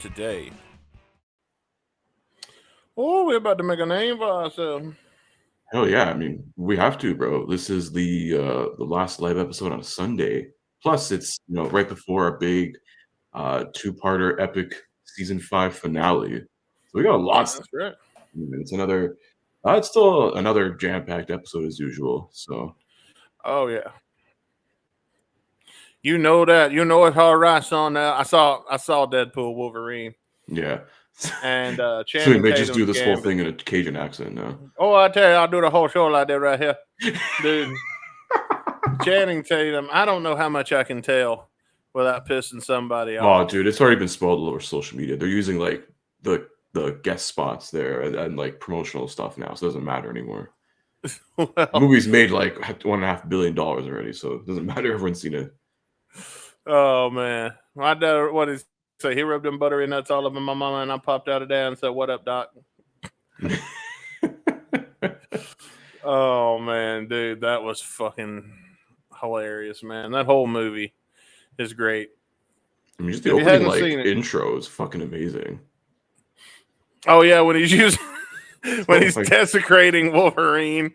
today. Oh, we're about to make a name for ourselves. Hell yeah! I mean, we have to, bro. This is the last live episode on a Sunday. Plus, it's right before our big two-parter epic season 5 finale. So we got lots. That's right. It's another. It's still another jam-packed episode as usual. So. Oh yeah. You know that. You know it's hard right on now. I saw Deadpool Wolverine. Yeah. And So we Channing may just do Tatum's this whole Gambit. thing in a Cajun accent now. Oh, I tell you, I'll do the whole show like that right here, dude. Channing Tatum. I don't know how much I can tell without pissing somebody off. Oh, dude, it's already been spoiled all over social media. They're using like the guest spots there and like promotional stuff now, so it doesn't matter anymore. Well, The movie's made like $1.5 billion already, so it doesn't matter. Everyone's seen it. Oh man, my dad, what is say? He rubbed them buttery nuts all over my mama, and I popped out of there and said, "What up, doc?" Oh man, dude, that was fucking hilarious, man. That whole movie is great. I mean, just the opening like intro is fucking amazing. Oh yeah, when he's using when he's desecrating Wolverine,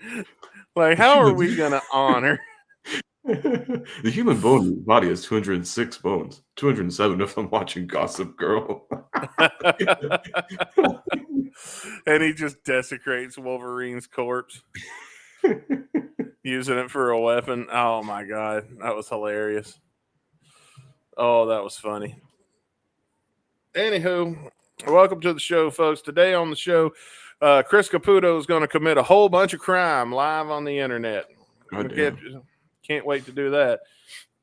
like how are we gonna honor? The human body has 206 bones, 207 if I'm watching Gossip Girl. And he just desecrates Wolverine's corpse, using it for a weapon. Oh my god, that was hilarious. Oh, that was funny. Anywho, welcome to the show, folks. Today on the show, Chris Caputo is going to commit a whole bunch of crime live on the internet. Can't wait to do that.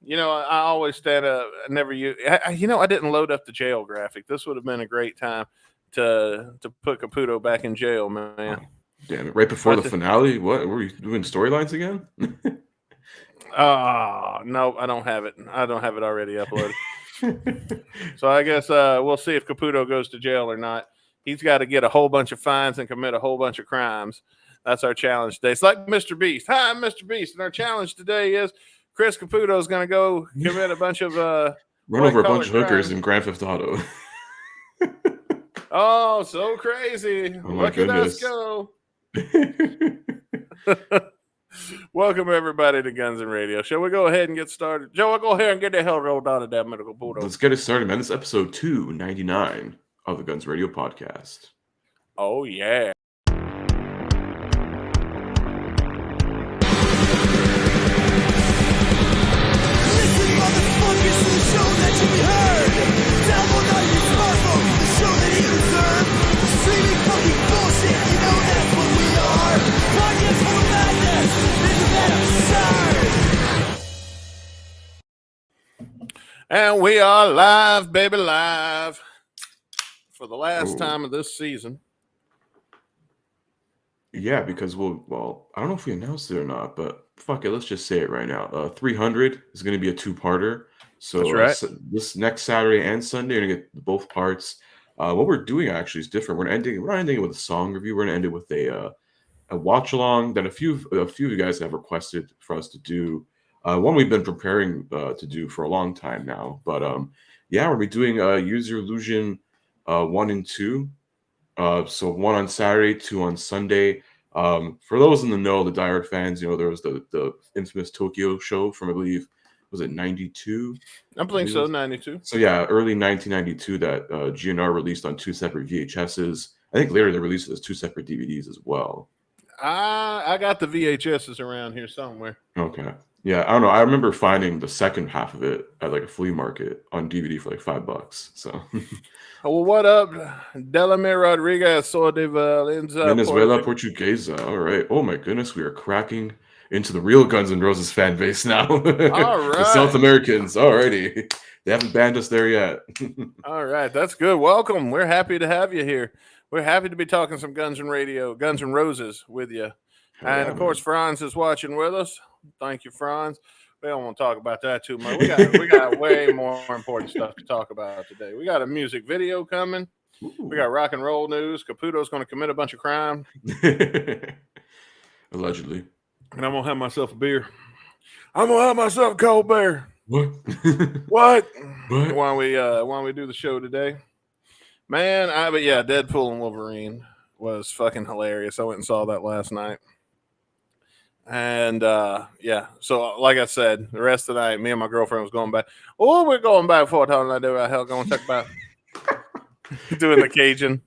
You know, I always stand up. I didn't load up the jail graphic. This would have been a great time to put Caputo back in jail, man. Oh, damn it! Right before the finale, what were you doing? Storylines again? No, I don't have it. I don't have it already uploaded. So I guess we'll see if Caputo goes to jail or not. He's got to get a whole bunch of fines and commit a whole bunch of crimes. That's our challenge today. It's like Mr. Beast. Hi, I'm Mr. Beast. And our challenge today is Chris Caputo is going to go commit a bunch of run over a bunch of hookers in Grand Theft Auto. Oh, so crazy. Oh, my goodness. Look at us go. Welcome, everybody, to Guns and Radio. Shall we go ahead and get started? Joe, I'll go ahead and get the hell rolled out of that medical bulldog. Let's get it started, man. This is episode 299 of the Guns Radio podcast. Oh, yeah. And we are live, baby, live for the last time of this season. Yeah, because I don't know if we announced it or not, but fuck it, let's just say it right now. 300 is going to be a two-parter. So that's right. This next Saturday and Sunday, you're going to get both parts. What we're doing actually is different. We're not ending it with a song review. We're going to end it with a watch along that a few of you guys have requested for us to do. One we've been preparing to do for a long time now, but yeah, we'll be doing Use Your Illusion 1 and 2. So 1 on Saturday, 2 on Sunday. For those in the know, the diehard fans, there was the infamous Tokyo show from, I believe, was it 92? I believe so, 92. So yeah, early 1992 that GNR released on 2 separate VHSs. I think later they released it as 2 separate DVDs as well. I got the VHSs around here somewhere. Okay. Yeah, I don't know. I remember finding the second half of it at like a flea market on DVD for like $5. So, well, what up, Delamere Rodriguez? Venezuela Portuguesa. All right. Oh my goodness, we are cracking into the real Guns N' Roses fan base now. All right, the South Americans. Alrighty, they haven't banned us there yet. All right, that's good. Welcome. We're happy to have you here. We're happy to be talking some Guns N' Radio, Guns N' Roses with you. And of course, Franz is watching with us. Thank you, Franz. We don't want to talk about that too much. We got way more important stuff to talk about today. We got a music video coming. Ooh. We got rock and roll news. Caputo's going to commit a bunch of crime. Allegedly. And I'm going to have myself a beer. I'm going to have myself a cold beer. What? What? Why we do the show today. Man, but yeah, Deadpool and Wolverine was fucking hilarious. I went and saw that last night. And yeah, so like I said, the rest of the night, me and my girlfriend was going back. Oh, we're going back for time. I do. Hell, going to talk about doing the Cajun.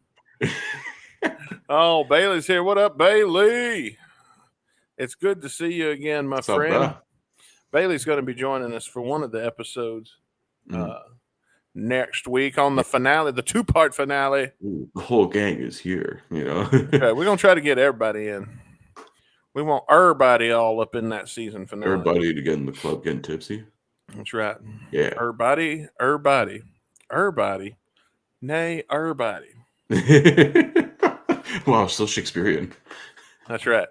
Oh, Bailey's here. What up, Bailey? It's good to see you again, my friend. Bailey's going to be joining us for one of the episodes next week on the finale, the 2-part finale. Ooh, the whole gang is here, Okay, we're going to try to get everybody in. We want everybody all up in that season finale. Everybody to get in the club getting tipsy. That's right. Yeah. Everybody. Nay, everybody. Wow, so Shakespearean. That's right.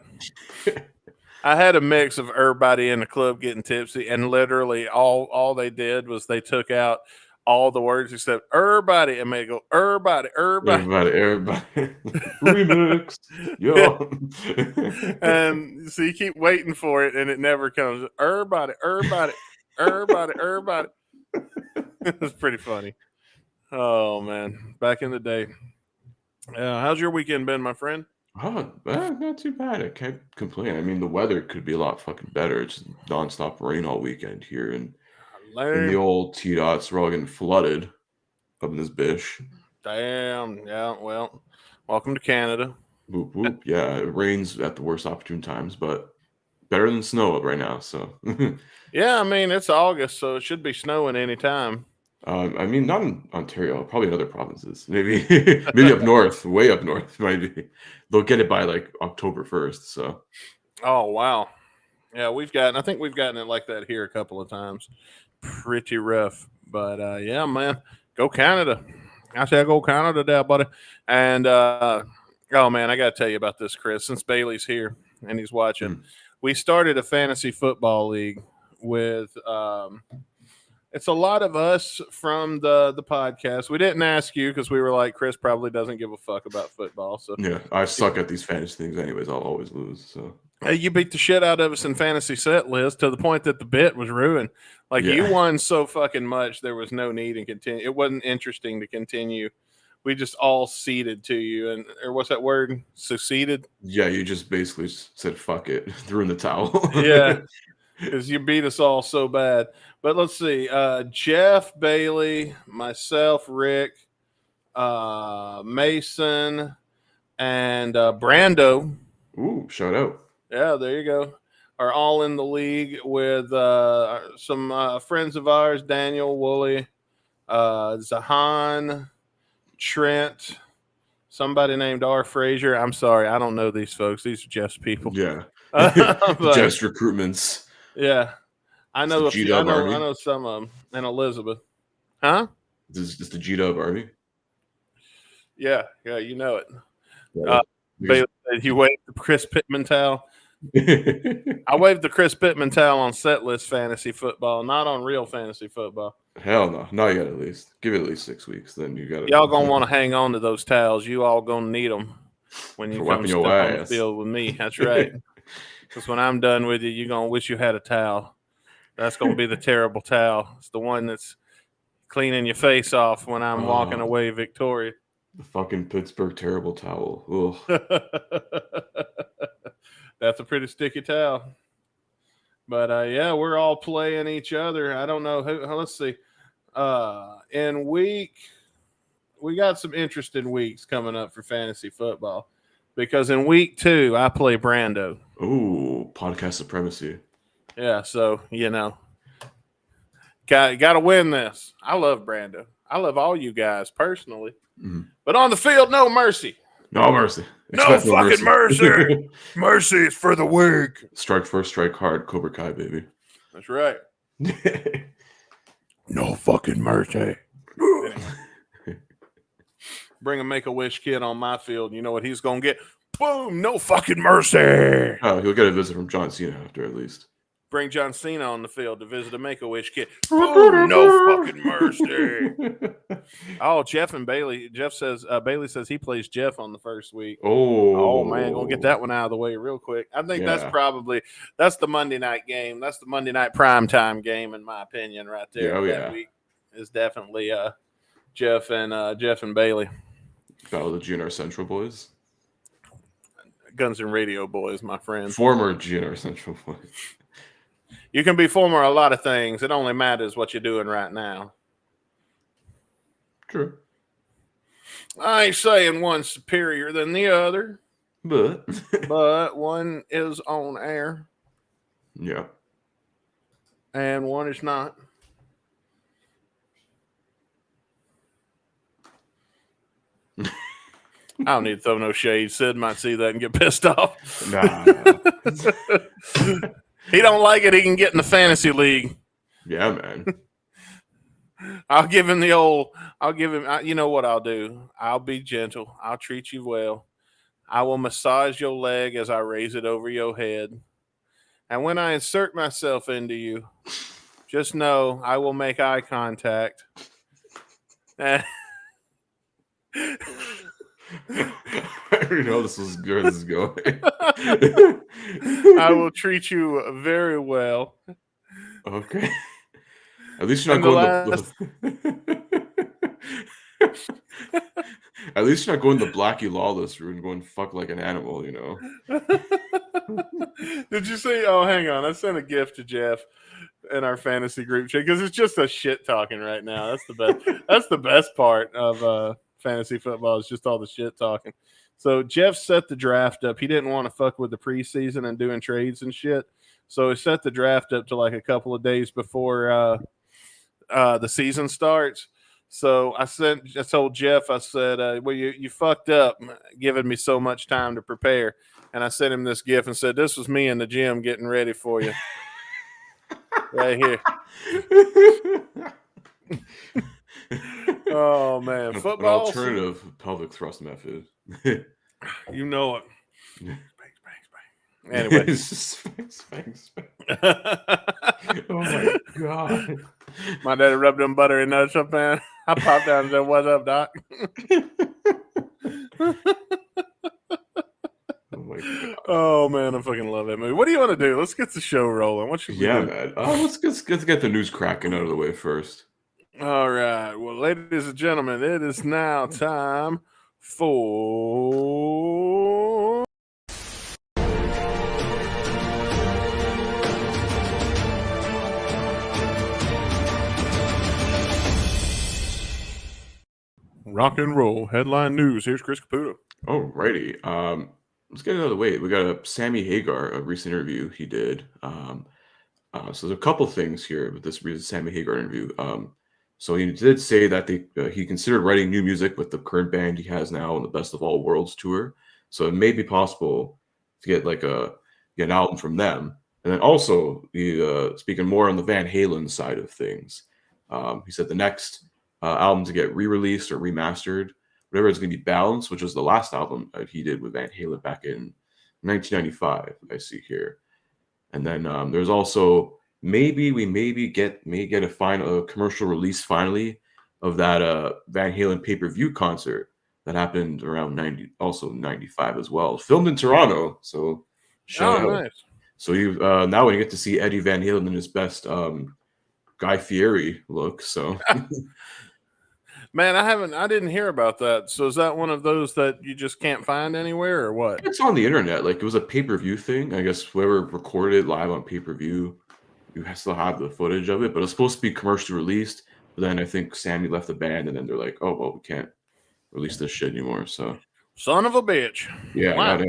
I had a mix of everybody in the club getting tipsy, and literally all they did was they took out all the words except everybody and made it go everybody. Remix. Yo. And so you keep waiting for it and it never comes. Everybody. It was pretty funny. Oh man, back in the day. How's your weekend been, my friend? Oh, not too bad. I can't complain. I mean, the weather could be a lot fucking better. It's nonstop rain all weekend here, and in the old T-dots, we're all getting flooded up in this bish. Damn. Yeah. Well, welcome to Canada. Whoop, whoop. Yeah, it rains at the worst opportune times, but better than snow right now. So. Yeah, I mean it's August, so it should be snowing anytime. I mean, not in Ontario, probably in other provinces. Maybe up north, way up north. Maybe they'll get it by like October 1st. So. Oh wow, yeah, I think we've gotten it like that here a couple of times. Pretty rough, but yeah, man, go Canada. I say go Canada, there, buddy. And oh man, I got to tell you about this, Chris. Since Bailey's here and he's watching, we started a fantasy football league with. It's a lot of us from the podcast. We didn't ask you because we were like, Chris probably doesn't give a fuck about football. So yeah, I suck at these fantasy things anyways. I'll always lose. So you beat the shit out of us in fantasy set list to the point that the bit was ruined. Like you won so fucking much, there was no need to continue. It wasn't interesting to continue. We just all ceded to you, or what's that word? Succeeded. Yeah, you just basically said fuck it, threw in the towel. Yeah, because you beat us all so bad. But let's see. Jeff, Bailey, myself, Rick, Mason, and Brando. Ooh, shout out. Yeah, there you go. Are all in the league with some friends of ours, Daniel, Wooly, Zahan, Trent, somebody named R. Frazier. I'm sorry, I don't know these folks. These are Jeff's people. Yeah. But, Jeff's recruitments. Yeah. I know I know some of them. And Elizabeth. Huh? This is the G-Dub Army. Yeah, you know it. Yeah. Bailey said he waved the Chris Pittman towel. I waved the Chris Pittman towel on set list fantasy football, not on real fantasy football. Hell no. Not yet, at least. Give it at least 6 weeks. Then you got to. Y'all going to want to hang on to those towels. You all going to need them when you come step on the field with me. That's right. Because when I'm done with you, you're going to wish you had a towel. That's going to be the terrible towel. It's the one that's cleaning your face off when I'm walking away victorious. The fucking Pittsburgh terrible towel. Ugh. That's a pretty sticky towel. But, yeah, we're all playing each other. I don't know. Let's see. We got some interesting weeks coming up for fantasy football. Because in week 2, I play Brando. Ooh, podcast supremacy. Yeah, so, got to win this. I love Brando. I love all you guys personally. Mm-hmm. But on the field, no mercy. No mercy. No fucking mercy. Mercy is for the weak. Strike first, strike hard. Cobra Kai, baby. That's right. No fucking mercy. Bring a Make-A-Wish kid on my field. You know what he's going to get? Boom. No fucking mercy. Oh, he'll get a visit from John Cena after at least. Bring John Cena on the field to visit a Make-A-Wish kid. Boom, no fucking mercy. Oh, Jeff and Bailey. Bailey says he plays Jeff on the first week. Oh man, gonna get that one out of the way real quick. I think that's the Monday night game. That's the Monday night primetime game, in my opinion, right there. That week is definitely Jeff and Bailey. Battle of the GNR Central boys. Guns and Radio boys, my friend. Former GNR Central boys. You can be former a lot of things. It only matters what you're doing right now. True. I ain't saying one's superior than the other, But but one is on air yeah. and one is not. I don't need to throw no shade. Sid might see that and get pissed off. Nah. He don't like it. He can get in the fantasy league. Yeah, man. I'll give him the old. I'll give him. You know what I'll do? I'll be gentle. I'll treat you well. I will massage your leg as I raise it over your head. And when I insert myself into you, just know I will make eye contact. I already know this is where this is going. I will treat you very well. Okay. At least you're not At least you're not going the Blackie Lawless route and going fuck like an animal, you know. Did you see? Oh, hang on. I sent a gift to Jeff in our fantasy group chat because it's just a shit talking right now. That's the best. That's the best part of fantasy football is just all the shit talking. So Jeff set the draft up. He didn't want to fuck with the preseason and doing trades and shit. So he set the draft up to like a couple of days before the season starts. So I told Jeff, I said, well, you fucked up giving me so much time to prepare. And I sent him this gift and said, this was me in the gym getting ready for you. Right here. Oh, man. Football. An alternative pelvic thrust method. You know it. Anyway. Spank. Oh, my God. My daddy rubbed them buttery nuts up, man. I popped down and said, what's up, Doc? Oh man, I fucking love that movie. What do you want to do? Let's get the show rolling. What should we do? Man. Let's get the news cracking out of the way first. All right. Well, ladies and gentlemen, it is now time for rock and roll headline news. Here's Chris Caputo. Alrighty. Let's get it out of the way. We got a Sammy Hagar, a recent interview he did. So there's a couple things here with this Sammy Hagar interview. So he did say that he considered writing new music with the current band he has now on the Best of All Worlds tour. So it may be possible to get like get an album from them. And then also, speaking more on the Van Halen side of things, he said the next album to get re-released or remastered, whatever, it's going to be Balance, which was the last album he did with Van Halen back in 1995. I see here, and then there's also we may get a commercial release finally of that Van Halen pay-per-view concert that happened around 95 as well, filmed in Toronto. So shout out. Nice. So you now when you get to see Eddie Van Halen in his best Guy Fieri look. So. Man, I didn't hear about that. So is that one of those that you just can't find anywhere or what? It's on the internet. Like it was a pay-per-view thing. I guess whoever recorded it live on pay-per-view, you still have the footage of it, but it's supposed to be commercially released. But then I think Sammy left the band and then they're like, oh, well, we can't release this shit anymore. So son of a bitch. Yeah, wow.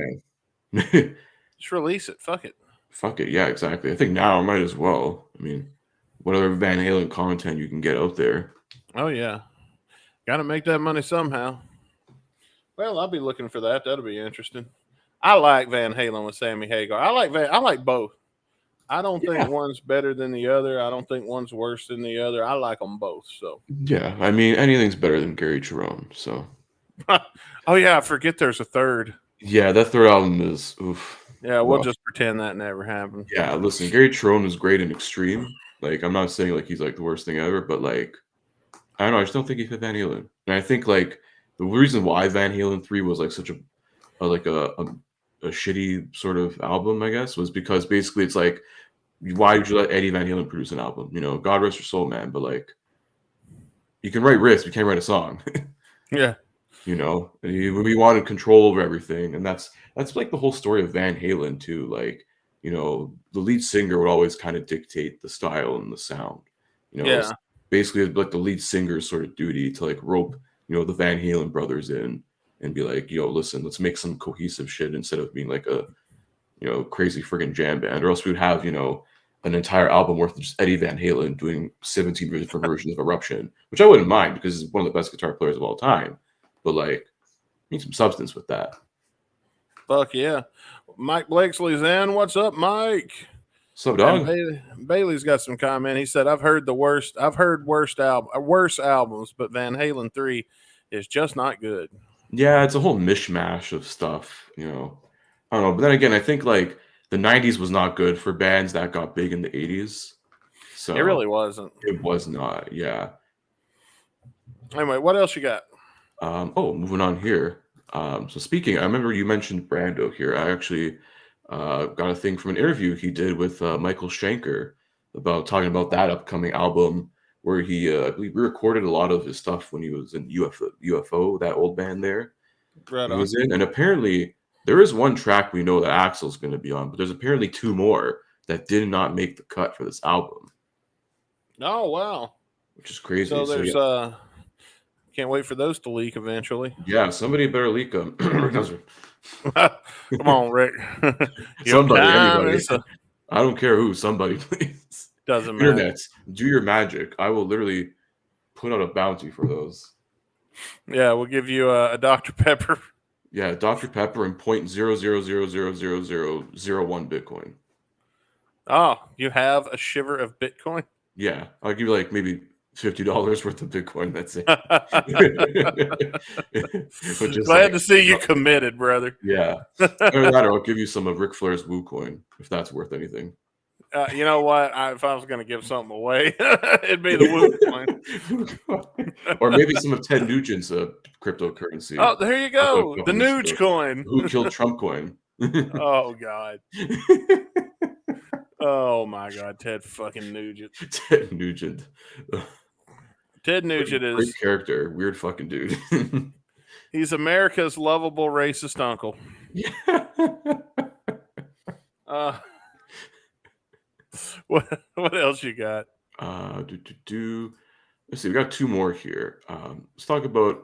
Just release it. Fuck it. Fuck it. Yeah, exactly. I think now I might as well. I mean, what other Van Halen content you can get out there? Oh yeah. Got to make that money somehow. Well, I'll be looking for that. That'll be interesting. I like Van Halen with Sammy Hagar. I like both. I don't think one's better than the other. I don't think one's worse than the other. I like them both. So yeah, I mean anything's better than Gary Cherone. So oh yeah, I forget there's a third. Yeah, that third album is oof. Yeah, we'll just pretend that never happened. Yeah, listen, Gary Cherone is great in Extreme. Like I'm not saying like he's like the worst thing ever, but like. I don't know. I just don't think he fit Van Halen, and I think like the reason why Van Halen 3 was like such a shitty sort of album, I guess, was because basically it's like, why would you let Eddie Van Halen produce an album? You know, God rest your soul, man. But like, you can write riffs, you can't write a song. Yeah. You know, we wanted control over everything, and that's like the whole story of Van Halen too. Like, you know, the lead singer would always kind of dictate the style and the sound. You know, it's Yeah. basically like the lead singer's sort of duty to like rope, you know, the Van Halen brothers in and be like, yo, listen, let's make some cohesive shit instead of being like a, you know, crazy friggin' jam band, or else we would have, you know, an entire album worth of just Eddie Van Halen doing 17 different versions of Eruption, which I wouldn't mind because he's one of the best guitar players of all time. But like, need some substance with that. Fuck yeah. Mike Blakesley's in. What's up, Mike? What's up, And dog? Bailey's got some comment. He said, "I've heard worse albums, but Van Halen 3 is just not good." Yeah, it's a whole mishmash of stuff, you know. I don't know. But then again, I think like the 90s was not good for bands that got big in the 80s. It So really wasn't. it was not, yeah. Anyway, what else you got? Moving on here. So speaking, I remember you mentioned Brando here. I actually got a thing from an interview he did with Michael Schenker about talking about that upcoming album where he I believe re-recorded a lot of his stuff when he was in UFO, that old band there Right he on. was in. And apparently there is one track we know that Axel's going to be on, but there's apparently two more that did not make the cut for this album, Oh wow. which is crazy. So So yeah, there's can't wait for those to leak eventually. yeah, somebody better leak them. Come on, Rick. Your Somebody, time anybody. is I don't care who, somebody, please. doesn't matter. Internet, do your magic. I will literally put out a bounty for those. Yeah, we'll give you a Dr. Pepper. Yeah, Dr. Pepper and 0.000000001 Bitcoin. Oh, you have a shiver of Bitcoin? Yeah, I'll give you like maybe $50 worth of Bitcoin. That's it. But just Glad like, to see you committed, brother. yeah. Or that, or I'll give you some of Ric Flair's WooCoin if that's worth anything. You know what? If I was going to give something away, it'd be the Woo coin. Or maybe some of Ted Nugent's cryptocurrency. Oh, there you go. The Nuge coin. Who killed Trump coin? Oh, God. Oh, my God. Ted fucking Nugent. Ted Nugent. Ted Nugent Great is... character. Weird fucking dude. He's America's lovable racist uncle. Yeah. What else you got? Let's see. We got two more here. Let's talk about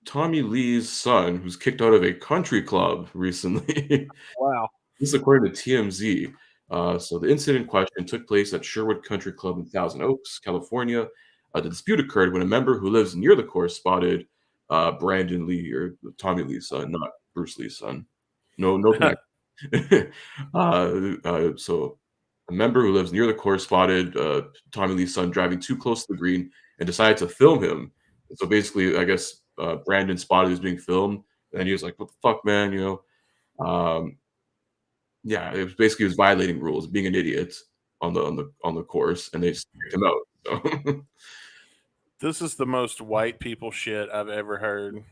Tommy Lee's son, who's kicked out of a country club recently. Wow. This is according to TMZ. So the incident in question took place at Sherwood Country Club in Thousand Oaks, California. The dispute occurred when a member who lives near the course spotted Brandon Lee, or Tommy Lee's son, not Bruce Lee's son. No connection. So a member who lives near the course spotted Tommy Lee's son driving too close to the green and decided to film him. And so basically, I guess Brandon spotted he was being filmed, and he was like, "What the fuck, man?" You know. Yeah, it was basically he was violating rules, being an idiot on the course, and they just kicked him out. So. This is the most white people shit I've ever heard.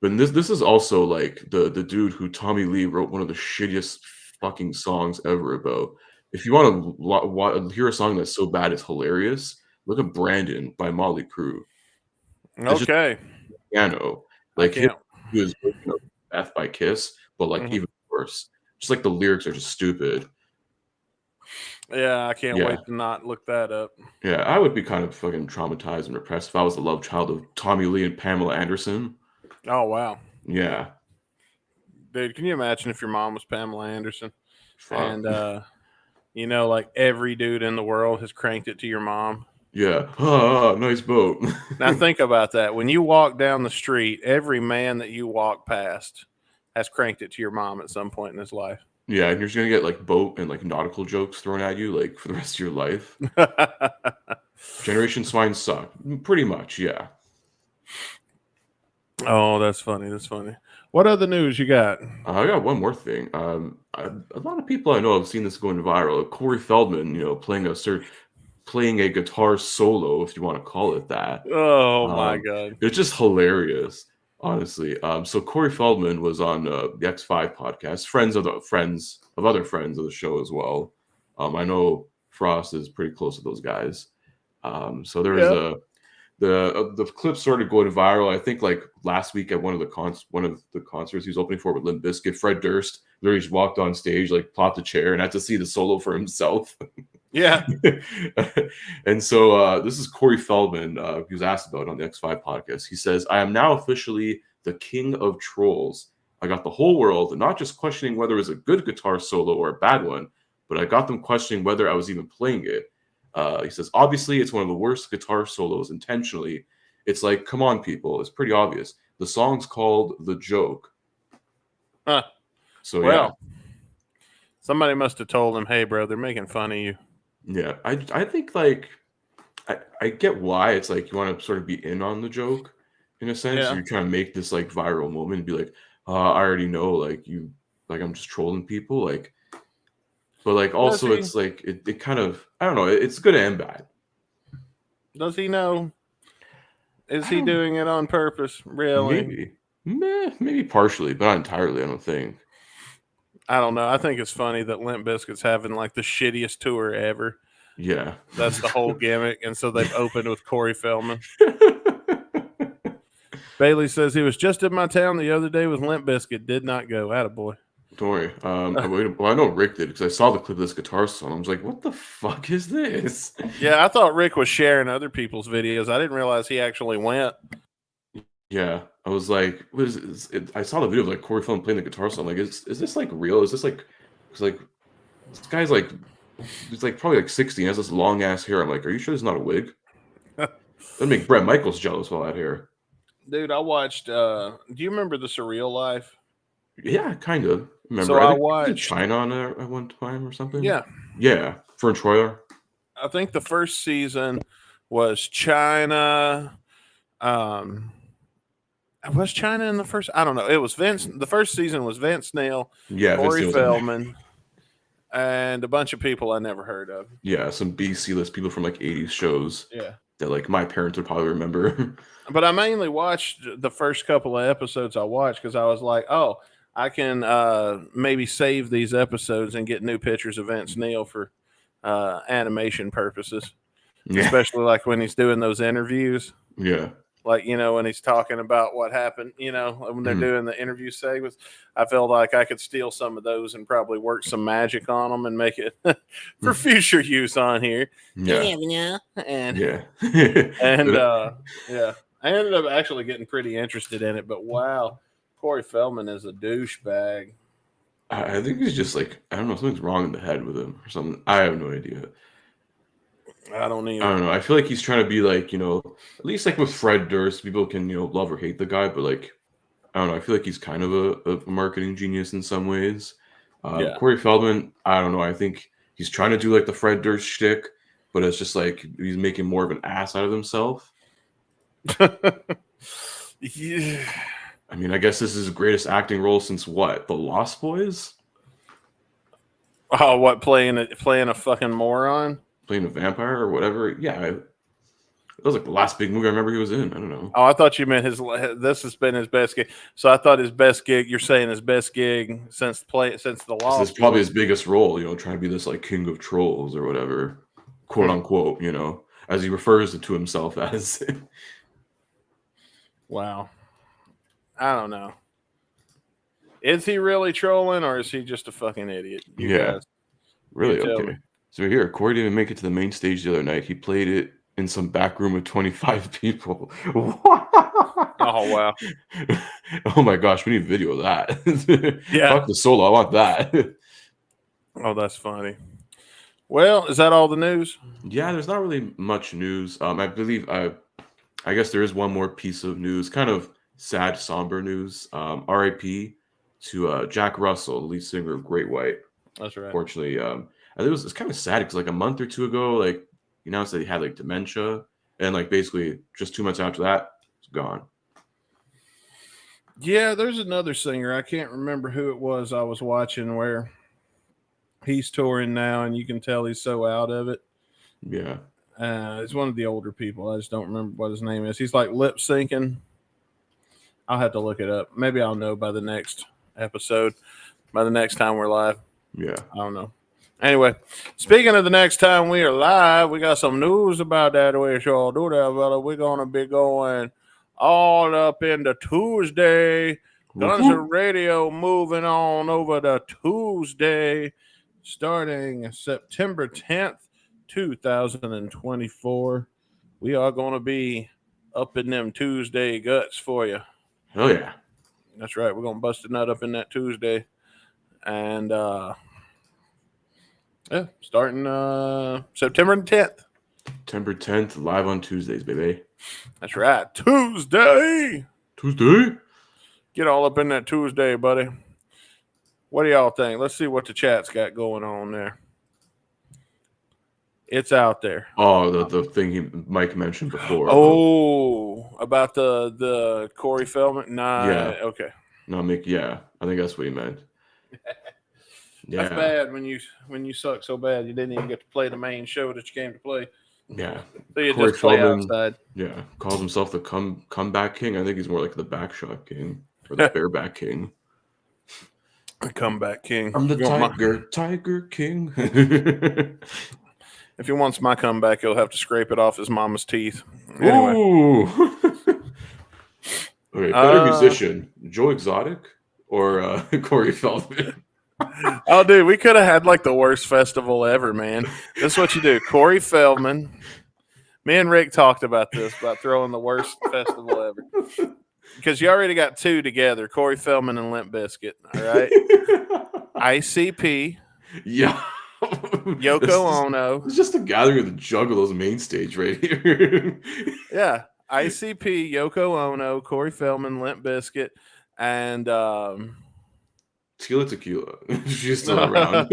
But this is also like the dude who Tommy Lee wrote one of the shittiest fucking songs ever about. If you want to hear a song that's so bad it's hilarious, look at Brandon by Motley Crue. It's Okay. just piano. Like he was Beth by Kiss, but like even worse. Just like the lyrics are just stupid. Yeah, I can't wait to not look that up. Yeah, I would be kind of fucking traumatized and repressed if I was the love child of Tommy Lee and Pamela Anderson. Oh, wow. Yeah. Dude, can you imagine if your mom was Pamela Anderson? Fuck. And, you know, like every dude in the world has cranked it to your mom? Yeah. Nice boat. Now think about that. When you walk down the street, every man that you walk past has cranked it to your mom at some point in his life. Yeah, and you're just gonna get like boat and like nautical jokes thrown at you like for the rest of your life. Generation Swine suck. Pretty much, yeah. Oh, that's funny. That's funny. What other news you got? I got one more thing. A lot of people I know have seen this going viral. Corey Feldman, you know, playing a guitar solo, if you want to call it that. Oh my God. It's just hilarious, honestly. So Corey Feldman was on the X5 podcast, friends of other friends of the show as well. I know Frost is pretty close to those guys. So there was the clip started going viral. I think like last week at one of the concerts he was opening for with Limp Bizkit, Fred Durst literally just walked on stage, like plopped a chair, and had to see the solo for himself. Yeah. And so this is Corey Feldman. He was asked about it on the X5 podcast. He says, "I am now officially the king of trolls. I got the whole world not just questioning whether it was a good guitar solo or a bad one, but I got them questioning whether I was even playing it." He says, "Obviously, it's one of the worst guitar solos intentionally. It's like, come on, people. It's pretty obvious. The song's called The Joke." Huh. So, well, somebody must have told him, "Hey, bro, they're making fun of you." Yeah. I think, like, I get why it's like you want to sort of be in on the joke in a sense. Yeah. You're trying to make this, like, viral moment and be like, I already know, like, I'm just trolling people. Like, but, like, also it's like, it kind of, I don't know, it's good and bad. Does he know? Is he doing it on purpose? Really? Maybe partially, but not entirely, I don't think. I don't know. I think it's funny that Limp Bizkit's having like the shittiest tour ever. Yeah. That's the whole gimmick. And so they've opened with Corey Feldman. Bailey says he was just in my town the other day with Limp Bizkit. Did not go. Attaboy. Don't worry. Well, I know Rick did because I saw the clip of this guitar song. I was like, what the fuck is this? Yeah, I thought Rick was sharing other people's videos. I didn't realize he actually went. Yeah, I was like, what is it? I saw the video of like Corey Feldman playing the guitar song. Like, is this like real? Is this like, it's like, this guy's like, he's like probably like 60 and has this long ass hair. I'm like, are you sure it's not a wig? That'd make Bret Michaels jealous with all that hair. Dude, I watched, do you remember The Surreal Life? Yeah, kind of. Remember, So I watched China on there at one time or something. Yeah. For Troyer. I think the first season was China. Was China in the first? I don't know. It was Vince. The first season was Vince Neil, Corey Feldman, and a bunch of people I never heard of. Yeah, some B-C list people from like 80s shows. Yeah. That like my parents would probably remember. But I mainly watched the first couple of episodes I watched because I was like, oh, I can maybe save these episodes and get new pictures of Vince Neil for animation purposes. Yeah. Especially like when he's doing those interviews. Yeah. Like, you know, when he's talking about what happened, you know, when they're doing the interview segments, I felt like I could steal some of those and probably work some magic on them and make it for future use on here. Yeah. And yeah. Yeah. I ended up actually getting pretty interested in it, but wow, Corey Feldman is a douchebag. I think he's just like, I don't know, something's wrong in the head with him or something. I have no idea. I don't either. I don't know. I feel like he's trying to be like, you know, at least like with Fred Durst, people can, you know, love or hate the guy, but like, I don't know. I feel like he's kind of a marketing genius in some ways. Corey Feldman, I don't know. I think he's trying to do like the Fred Durst shtick, but it's just like he's making more of an ass out of himself. Yeah. I mean, I guess this is his greatest acting role since what? The Lost Boys? Oh, what, playing a fucking moron? Playing a vampire or whatever. Yeah, it was like the last big movie I remember he was in. I don't know. Oh, I thought you meant this has been his best gig. So I thought his best gig. You're saying his best gig since the Lost. This is probably his biggest role. You know, trying to be this like king of trolls or whatever, quote unquote. You know, as he refers to himself as. Wow, I don't know. Is he really trolling or is he just a fucking idiot? Guys, really okay. So here, Corey didn't make it to the main stage the other night. He played it in some back room with 25 people. Oh, wow. Oh, my gosh. We need video of that. Yeah. Fuck the solo. I want that. Oh, that's funny. Well, is that all the news? Yeah, there's not really much news. I believe, I guess there is one more piece of news, kind of sad, somber news. RIP to Jack Russell, the lead singer of Great White. That's right. Unfortunately, I think it's kind of sad because like a month or two ago, like he announced that he had like dementia, and like basically just 2 months after that, it's gone. Yeah, there's another singer. I can't remember who it was I was watching where he's touring now, and you can tell he's so out of it. Yeah. It's one of the older people. I just don't remember what his name is. He's like lip syncing. I'll have to look it up. Maybe I'll know by the next episode, by the next time we're live. Yeah. I don't know. Anyway, speaking of the next time we are live, we got some news about that. We sure do that, brother. We're going to be going all up into Tuesday. Guns and Radio moving on over to Tuesday, starting September 10th, 2024. We are going to be up in them Tuesday guts for you. Hell yeah. That's right. We're going to bust a nut up in that Tuesday. And, yeah, starting September 10th. September 10th, live on Tuesdays, baby. That's right. Tuesday. Get all up in that Tuesday, buddy. What do y'all think? Let's see what the chat's got going on there. It's out there. Oh, the thing Mike mentioned before. Oh, about the Corey Feldman? Nah. Yeah. Okay. No, I think that's what he meant. Yeah. That's bad when you suck so bad you didn't even get to play the main show that you came to play. Yeah. So you Corey just play Feldman, outside. Yeah. Calls himself the comeback king. I think he's more like the backshot king or the bareback king. The comeback king. I'm the tiger king. If he wants my comeback, he'll have to scrape it off his mama's teeth. Anyway. Ooh. Okay, better musician, Joe Exotic or Corey Feldman? Oh, dude, we could have had like the worst festival ever, man. This is what you do. Corey Feldman. Me and Rick talked about this, about throwing the worst festival ever. Because you already got two together, Corey Feldman and Limp Bizkit, all right? ICP. Yeah. Yoko Ono. It's just a gathering of the Juggalos main stage right here. Yeah. ICP, Yoko Ono, Corey Feldman, Limp Bizkit, and Tila Tequila. She's still around. I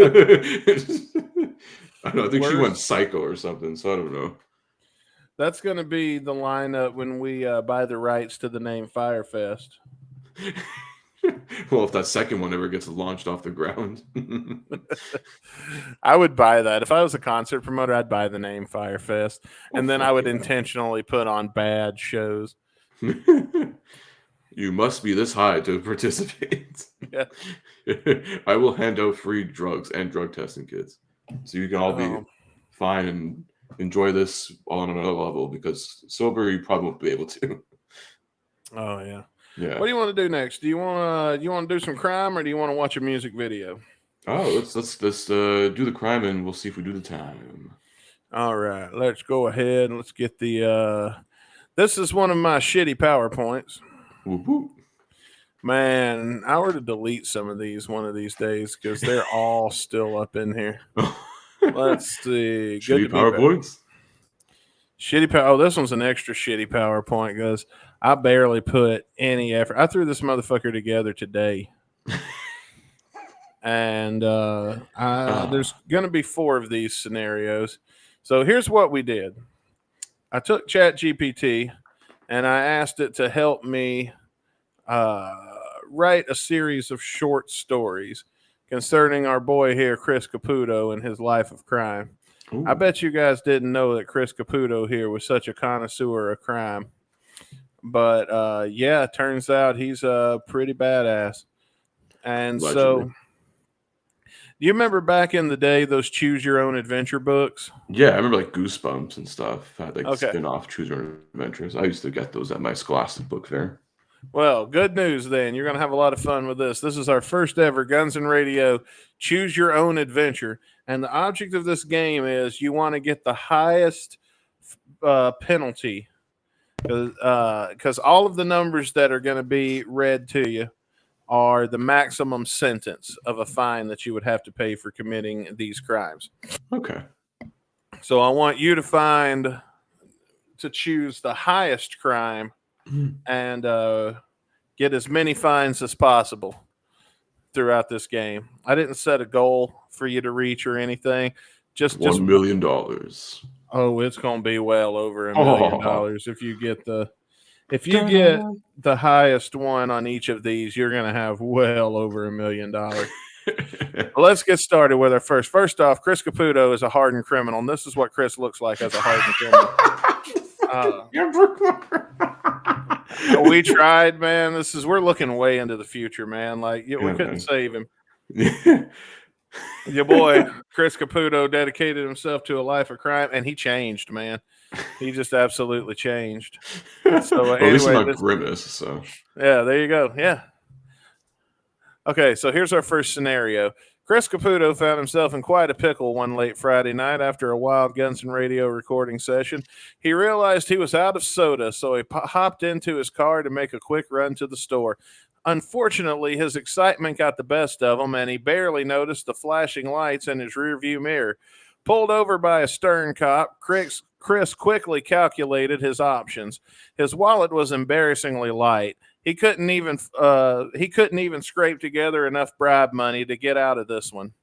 don't know. I think she went psycho or something, so I don't know. That's going to be the lineup when we buy the rights to the name Firefest. Well, if that second one ever gets launched off the ground. I would buy that. If I was a concert promoter, I'd buy the name Firefest. And then I would intentionally put on bad shows. You must be this high to participate. Yeah. I will hand out free drugs and drug testing kits. So you can all be fine and enjoy this on another level, because sober you probably won't be able to. Oh, yeah. Yeah. What do you want to do next? Do you want to do some crime, or do you want to watch a music video? Oh, let's do the crime, and we'll see if we do the time. All right, let's go ahead and let's get the. This is one of my shitty PowerPoints. Woo-hoo. Man, I were to delete some of these one of these days because they're all still up in here. Let's see. Shitty PowerPoints. Shitty power. Oh, this one's an extra shitty PowerPoint because I barely put any effort. I threw this motherfucker together today. And there's going to be 4 of these scenarios. So here's what we did. I took ChatGPT and I asked it to help me write a series of short stories concerning our boy here, Chris Caputo, and his life of crime. Ooh. I bet you guys didn't know that Chris Caputo here was such a connoisseur of crime. But, yeah, it turns out he's pretty badass. And so, do you remember back in the day those Choose Your Own Adventure books? Yeah, I remember like Goosebumps and stuff. Had like spin-off Choose Your Own Adventures. I used to get those at my Scholastic book fair. Well, good news then. You're going to have a lot of fun with this. This is our first ever Guns and Radio Choose Your Own Adventure. And the object of this game is you want to get the highest penalty, because all of the numbers that are going to be read to you are the maximum sentence of a fine that you would have to pay for committing these crimes. Okay. So I want you to choose the highest crime and get as many fines as possible throughout this game. I didn't set a goal for you to reach or anything. Just $1 million. Oh, it's going to be well over $1 million if you get the highest one on each of these. You're going to have well over $1 million. Let's get started with our first. First off, Chris Caputo is a hardened criminal, and this is what Chris looks like as a hardened criminal. We tried, man. We're looking way into the future, man. Like we couldn't save him. Your boy Chris Caputo dedicated himself to a life of crime, and he changed, man. He just absolutely changed. So Well, at least I'm anyway, not Grimace. So yeah, there you go. Yeah. Okay, so here's our first scenario. Chris Caputo found himself in quite a pickle one late Friday night after a wild Guns and Radio recording session. He realized he was out of soda, so he hopped into his car to make a quick run to the store. Unfortunately, his excitement got the best of him, and he barely noticed the flashing lights in his rearview mirror. Pulled over by a stern cop, Chris quickly calculated his options. His wallet was embarrassingly light. He couldn't even scrape together enough bribe money to get out of this one.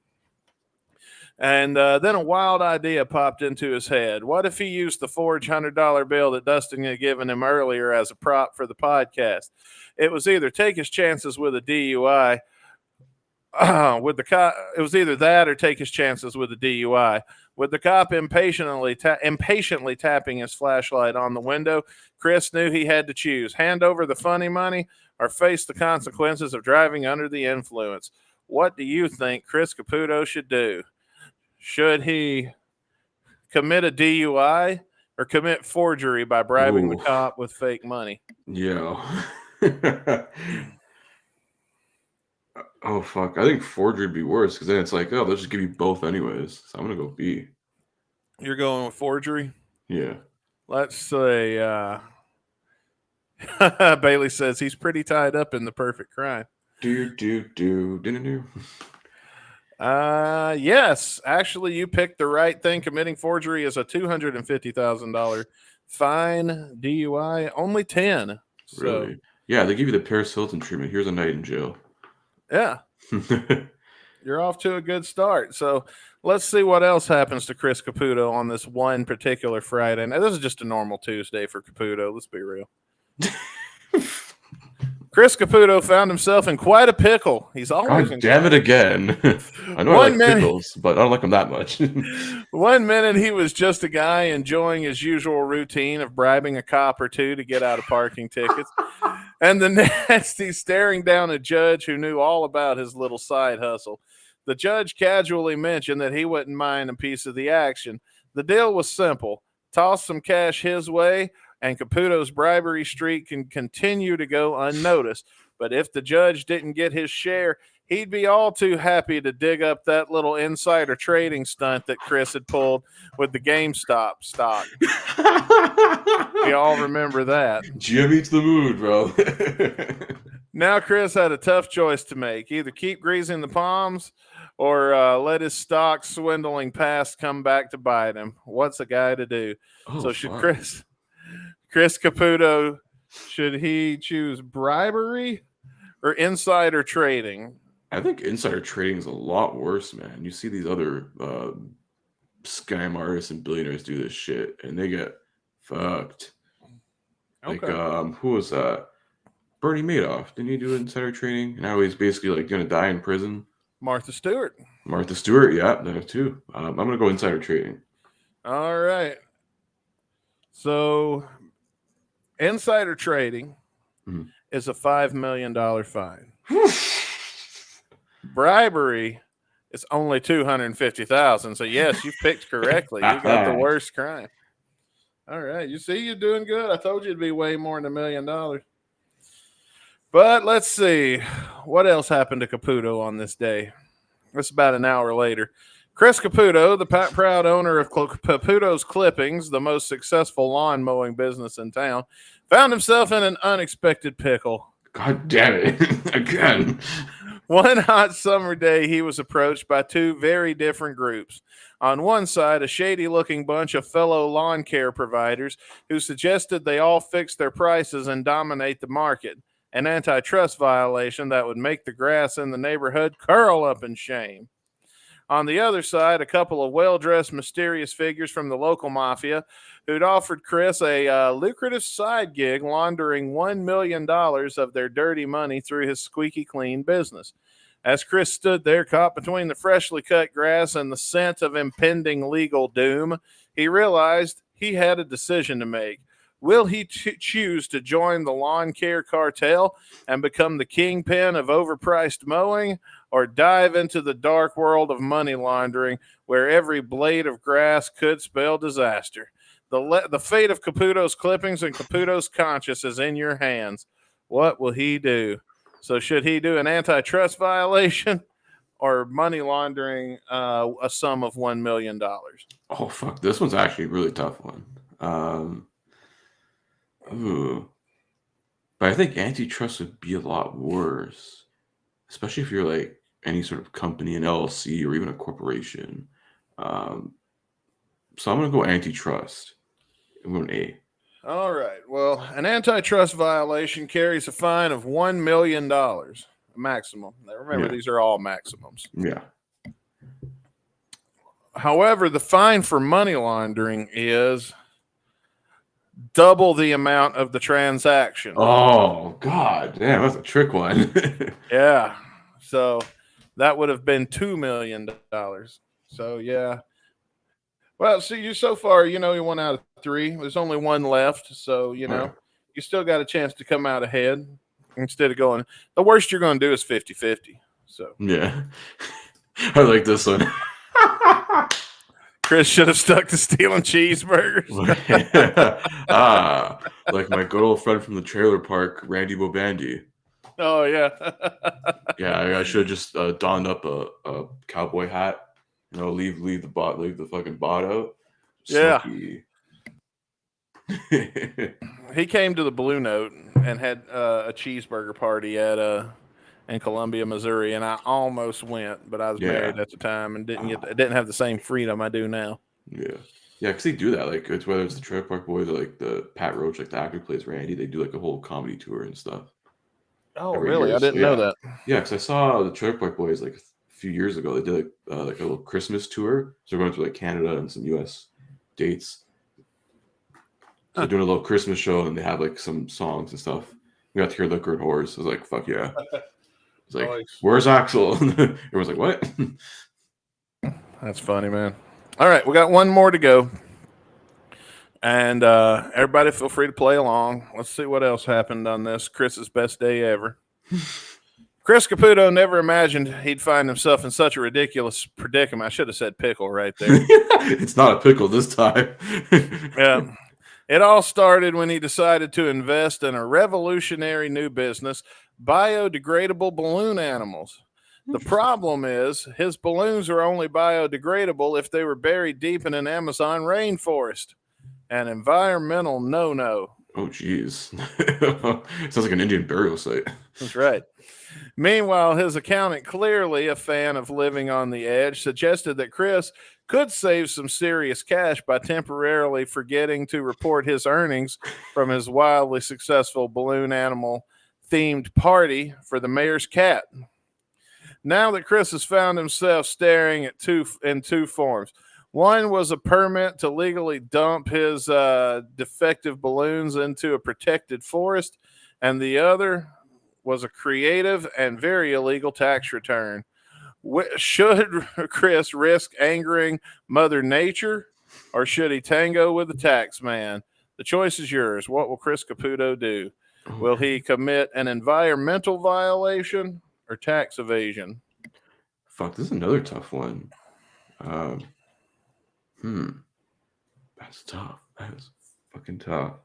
And then a wild idea popped into his head. What if he used the forged $100 bill that Dustin had given him earlier as a prop for the podcast? It was either take his chances with a DUI with the cop. It was either that or take his chances with a DUI. With the cop impatiently tapping his flashlight on the window, Chris knew he had to choose: hand over the funny money or face the consequences of driving under the influence. What do you think Chris Caputo should do? Should he commit a DUI or commit forgery by bribing the cop with fake money? Yeah. Oh fuck! I think forgery would be worse because then it's like, oh, they'll just give you both anyways. So I'm gonna go B. You're going with forgery? Yeah. Let's say Bailey says he's pretty tied up in the perfect crime. Do. Yes, actually, you picked the right thing. Committing forgery is a $250,000 fine. DUI only 10. So, Really? Yeah, they give you the Paris Hilton treatment. Here's a night in jail. Yeah, you're off to a good start. So let's see what else happens to Chris Caputo on this one particular Friday. Now, this is just a normal Tuesday for Caputo. Let's be real. Chris Caputo found himself in quite a pickle. He's always God damn it again. I know I like pickles, but I don't like them that much. 1 minute he was just a guy enjoying his usual routine of bribing a cop or two to get out of parking tickets. And the next he's staring down a judge who knew all about his little side hustle. The judge casually mentioned that he wouldn't mind a piece of the action. The deal was simple: toss some cash his way, and Caputo's bribery streak can continue to go unnoticed. But if the judge didn't get his share, he'd be all too happy to dig up that little insider trading stunt that Chris had pulled with the GameStop stock. We all remember that. Jimmy to the mood, bro. Now Chris had a tough choice to make: either keep greasing the palms or let his stock swindling past come back to bite him. What's a guy to do? So should Chris Caputo, should he choose bribery or insider trading? I think insider trading is a lot worse, man. You see these other scam artists and billionaires do this shit, and they get fucked. Okay. Like, who was that? Bernie Madoff. Didn't he do insider trading? Now he's basically like gonna die in prison. Martha Stewart, yeah, that too. I'm gonna go insider trading. All right. So, insider trading is a $5 million fine. Bribery is only $250,000. So yes, you picked correctly. You got the worst crime. All right, you see, you're doing good. I told you it'd be way more than $1 million. But let's see what else happened to Caputo on this day. It's about an hour later. Chris Caputo, the proud owner of Caputo's Clippings, the most successful lawn mowing business in town, found himself in an unexpected pickle. God damn it. Again. One hot summer day, he was approached by two very different groups. On one side, a shady-looking bunch of fellow lawn care providers who suggested they all fix their prices and dominate the market, an antitrust violation that would make the grass in the neighborhood curl up in shame. On the other side, a couple of well-dressed, mysterious figures from the local mafia who'd offered Chris a lucrative side gig laundering $1 million of their dirty money through his squeaky clean business. As Chris stood there caught between the freshly cut grass and the scent of impending legal doom, he realized he had a decision to make. Will he choose to join the lawn care cartel and become the kingpin of overpriced mowing, or dive into the dark world of money laundering where every blade of grass could spell disaster? The fate of Caputo's clippings and Caputo's conscience is in your hands. What will he do? So, should he do an antitrust violation or money laundering a sum of $1 million? Oh fuck, this one's actually a really tough one. Ooh, but I think antitrust would be a lot worse, especially if you're like any sort of company, an LLC, or even a corporation. Um, so I'm gonna go antitrust. I'm going A. All right. Well, an antitrust violation carries a fine of $1 million maximum. Now, remember, Yeah, these are all maximums. yeah. However, the fine for money laundering is double the amount of the transaction. Oh god, damn, that's a trick one. Yeah. So that would have been $2 million. So yeah. Well, see, you so far, you're 1 out of 3. There's only one left, so All right. you still got a chance to come out ahead instead of going. The worst you're going to do is 50-50. So Yeah, I like this one. Chris should have stuck to stealing cheeseburgers. Like my good old friend from the trailer park, Randy Bobandy. Oh yeah. Yeah, I should have just donned up a cowboy hat. Leave the fucking bot out. Yeah. Snooky. He came to the Blue Note and had a cheeseburger party in Columbia, Missouri, and I almost went, but I was married at the time and didn't have the same freedom I do now. Yeah, because they do that. Like it's whether it's the Trailer Park Boys or like the Pat Roach, like the actor who plays Randy. They do like a whole comedy tour and stuff. Oh, every really? year. I didn't know that. Yeah, because I saw the Trailer Park Boys like a few years ago. They did like a little Christmas tour. So they're going to like Canada and some U.S. dates. So they're doing a little Christmas show, and they have like some songs and stuff. We got to hear Liquor and Whores. I was like, fuck yeah. It's like, Nice. Where's Axel? Everyone's like, what? That's funny, man. All right, we got one more to go. And everybody feel free to play along. Let's see what else happened on this Chris's best day ever. Chris Caputo never imagined he'd find himself in such a ridiculous predicament. I should have said pickle right there. It's not a pickle this time. Yeah. It all started when he decided to invest in a revolutionary new business, biodegradable balloon animals. The problem is his balloons are only biodegradable if they were buried deep in an Amazon rainforest. An environmental no-no. Oh, geez. Sounds like an Indian burial site. That's right. Meanwhile, his accountant, clearly a fan of living on the edge, suggested that Chris could save some serious cash by temporarily forgetting to report his earnings from his wildly successful balloon animal themed party for the mayor's cat. Now that Chris has found himself staring at two forms. One was a permit to legally dump his defective balloons into a protected forest, and the other was a creative and very illegal tax return. Should Chris risk angering Mother Nature, or should he tango with the tax man? The choice is yours. What will Chris Caputo do? Will he commit an environmental violation or tax evasion? Fuck, this is another tough one. That's tough. That is fucking tough.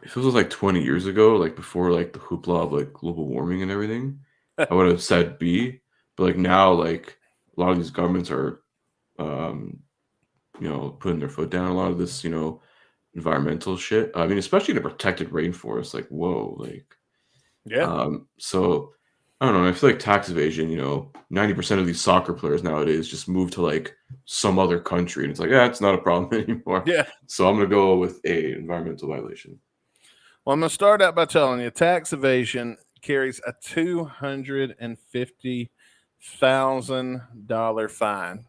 If it was like 20 years ago, like before like the hoopla of like global warming and everything, I would have said B. But like now, like a lot of these governments are, putting their foot down. A lot of this, environmental shit. I mean, especially in a protected rainforest. Like, whoa, like, Yeah. So I don't know. I feel like tax evasion. 90% of these soccer players nowadays just move to like some other country, and it's like, it's not a problem anymore. Yeah. So I'm gonna go with A, environmental violation. Well, I'm going to start out by telling you tax evasion carries a $250,000 fine.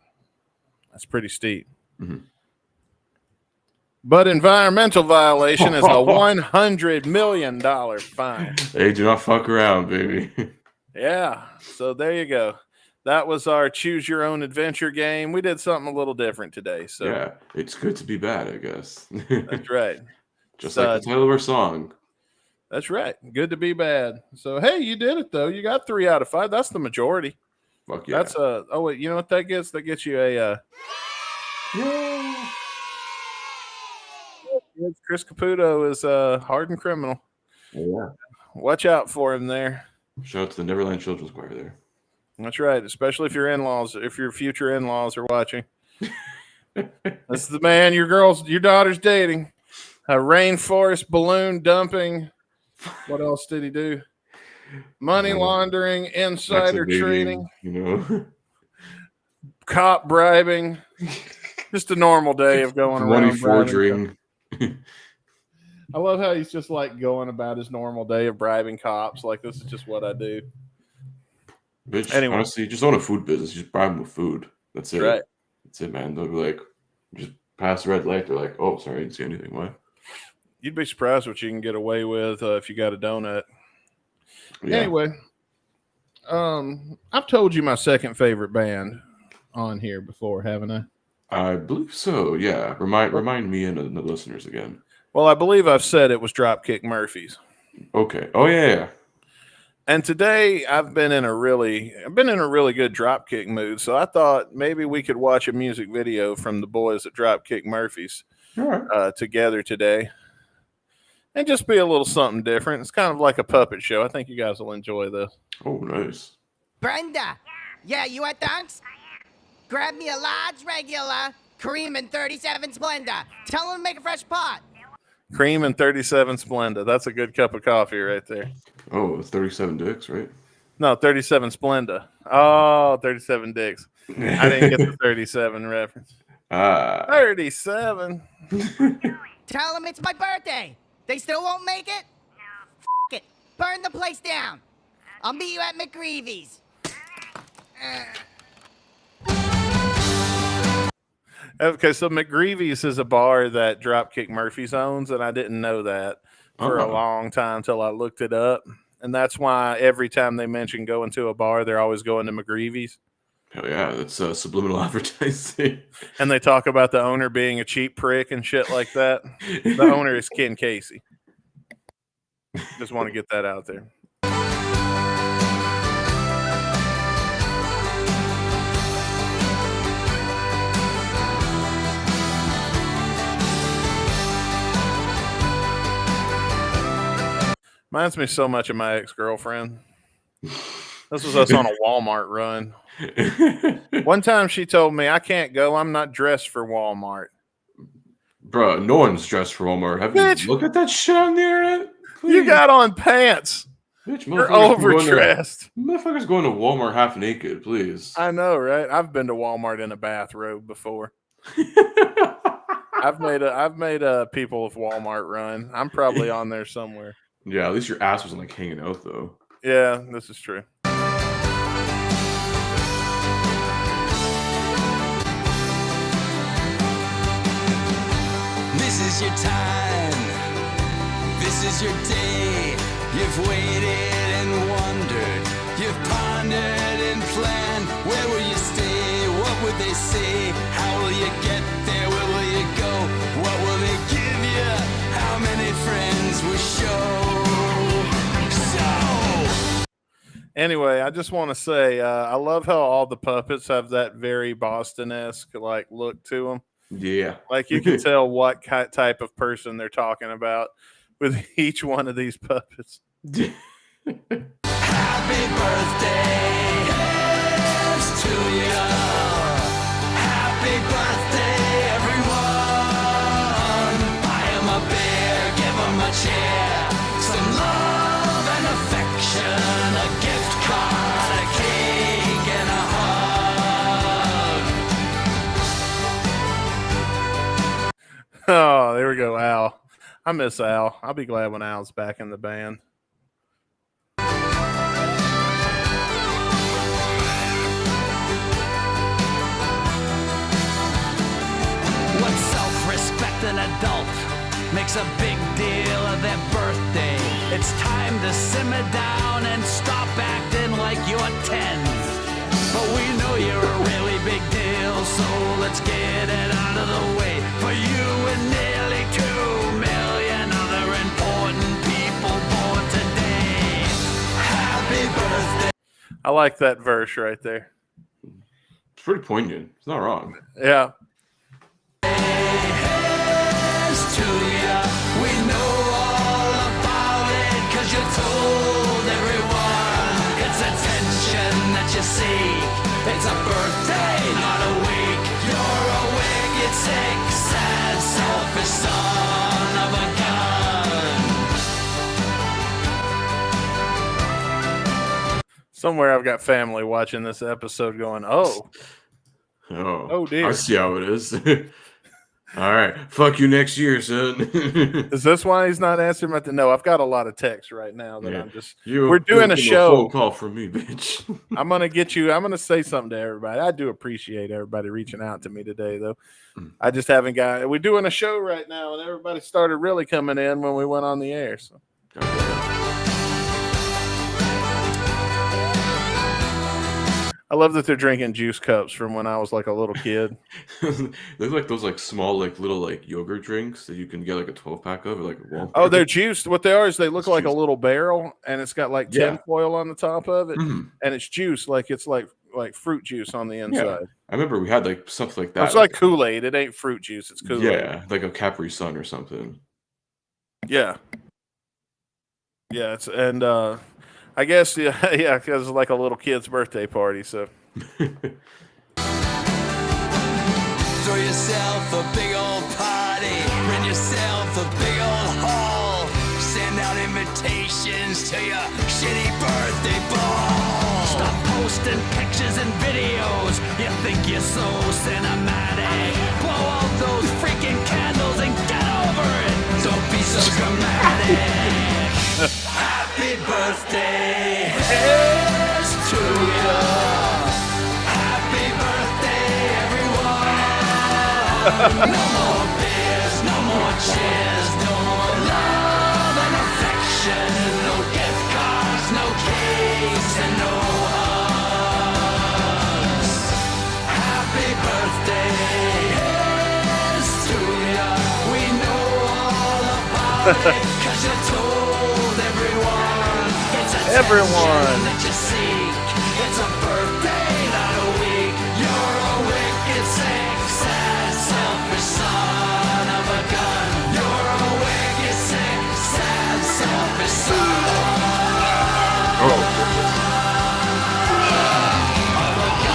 That's pretty steep. Mm-hmm. But environmental violation is a $100 million fine. Hey, do not fuck around, baby. Yeah. So there you go. That was our choose your own adventure game. We did something a little different today. So yeah, it's good to be bad, I guess. That's right. Just like the title of our song. That's right. Good to be bad. So hey, you did it though. You got 3 out of 5. That's the majority. Fuck yeah. That's oh wait, you know what that gets? That gets you a Yeah. Chris Caputo is a hardened criminal. Yeah. Watch out for him there. Shout out to the Neverland Children's Choir there. That's right, especially if your future in-laws are watching. This is the man your daughter's dating. A rainforest balloon dumping. What else did he do? Money laundering, insider trading, cop bribing. Just a normal day of going around. Money forging. I love how he's just like going about his normal day of bribing cops. Like, this is just what I do. Bitch, anyway. Honestly, just own a food business. You just bribe them with food. That's it. Right. That's it, man. They'll be like, just pass the red light. They're like, oh, sorry, I didn't see anything. What? You'd be surprised what you can get away with if you got a donut. Yeah. Anyway, I've told you my second favorite band on here before, haven't I? I believe so. Yeah. Remind me and the listeners again. Well, I believe I've said it was Dropkick Murphys. Okay. Oh yeah. And today I've been in a really good Dropkick mood. So I thought maybe we could watch a music video from the boys at Dropkick Murphys together today. And just be a little something different. It's kind of like a puppet show. I think you guys will enjoy this. Oh, nice. Brenda, yeah, you at Dunks? Grab me a large regular, cream and 37 Splenda. Tell them to make a fresh pot. Cream and 37 Splenda. That's a good cup of coffee right there. Oh, 37 dicks, right? No, 37 Splenda. Oh, 37 dicks. I didn't get the 37 reference. 37. Tell them it's my birthday. They still won't make it? F*** it. Burn the place down. I'll meet you at McGreevy's. Okay, so McGreevy's is a bar that Dropkick Murphys owns, and I didn't know that for a long time till I looked it up. And that's why every time they mention going to a bar, they're always going to McGreevy's. Hell yeah, that's subliminal advertising. And they talk about the owner being a cheap prick and shit like that. The owner is Ken Casey. Just want to get that out there. Reminds me so much of my ex-girlfriend. This was us on a Walmart run. One time she told me, I can't go. I'm not dressed for Walmart. Bro, no one's dressed for Walmart. Have you looked at that shit on the internet? Please. You got on pants. Bitch, you're overdressed. Motherfuckers going to Walmart half naked, please. I know, right? I've been to Walmart in a bathrobe before. I've made a people of Walmart run. I'm probably on there somewhere. Yeah, at least your ass wasn't like hanging out though. Yeah, this is true. This is your time. This is your day. You've waited and wondered. You've pondered and planned. Where will you stay? What would they say? How will you get there? Where will you go? What will they give you? How many friends will show? Anyway, I just want to say I love how all the puppets have that very Boston-esque like look to them. Yeah. Like you can tell what type of person they're talking about with each one of these puppets. Happy birthday to you. Happy birthday, everyone. Buy him a beer, give him a chair. Some love and affection, a gift card, a cake, and a hug. Oh, there we go, Al. I miss Al. I'll be glad when Al's back in the band. What self-respecting adult makes a big deal of their birthday? It's time to simmer down and stop acting like you're 10. But we know you're a really big deal, so let's get it out of the way. For you and nearly 2 million I like that verse right there. It's pretty poignant. It's not wrong. Yeah. Here's to ya. We know all about it, 'cause you told everyone it's attention that you seek. It's a birthday, not a week. You're a wicked, sick, sad, selfish son of a gun. Somewhere I've got family watching this episode going, oh dear. I see how it is. All right, fuck you next year, son. Is this why he's not answering my no, I've got a lot of texts right now that I'm just we're doing a show. Phone call from me, bitch. I'm gonna say something to everybody. I do appreciate everybody reaching out to me today, though. I just haven't got. We're doing a show right now, and everybody started really coming in when we went on the air. So. I love that they're drinking juice cups from when I was like a little kid. They look like those like small like little like yogurt drinks that you can get like a 12-pack of, like a Walmart. Oh, they're juiced. What they are is they look like a little barrel, and it's got like tinfoil on the top of it, and it's juice, like it's like fruit juice on the inside. Yeah. I remember we had like something like that. It's like Kool-Aid. It ain't fruit juice. It's Kool-Aid. Yeah, like a Capri Sun or something. Yeah. Yeah, it's I guess yeah, because it's like a little kid's birthday party. So throw yourself a big old party, rent yourself a big old hall, send out invitations to your shitty birthday ball. Stop posting pictures and videos. You think you're so cinematic. Blow out those freaking candles and get over it. Don't be so dramatic. Happy birthday, here's to ya. Happy birthday, everyone. No more beers, no more cheers, no more love and affection. No gift cards, no cakes, and no hugs. Happy birthday, here's to ya. We know all about it, 'cause you told everyone. It's everyone that you seek. It's a birthday, not a week. You're a wicked, sick, sad, selfish son of a gun. You're a wicked, sick, sad, selfish son of a gun.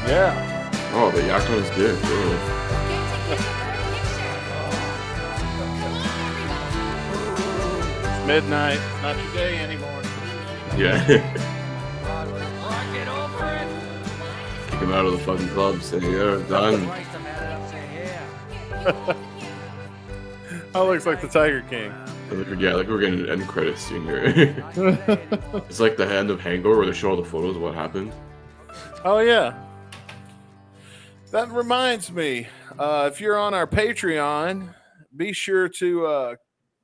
yeah. Oh, the yak on his dick. Really. Midnight, not your day anymore. Yeah. Kick him out of the fucking club. Say, yeah, done. Oh, looks like the Tiger King. Yeah, like we're getting an end credits scene here. It's like the end of Hangover where they show all the photos of what happened. Oh, yeah. That reminds me, if you're on our Patreon, be sure to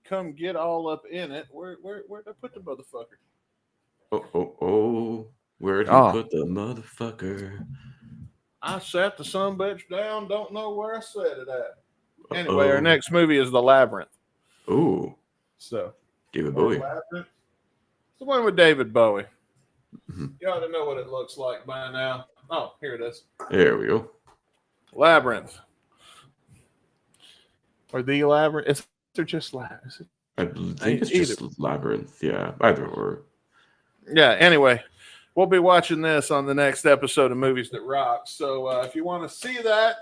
come get all up in it. Where'd I put the motherfucker? Oh. Where'd you put the motherfucker? I sat the sumbitch down, don't know where I set it at. Anyway, our next movie is The Labyrinth. Ooh. So, David Bowie. Labyrinth. It's the one with David Bowie. You ought to know what it looks like by now. Oh, here it is. There we go. Labyrinth. Or The Labyrinth. Is it just Labyrinth? I think it's just Labyrinth. Yeah, either or. Yeah, anyway, we'll be watching this on the next episode of Movies That Rock. So if you want to see that,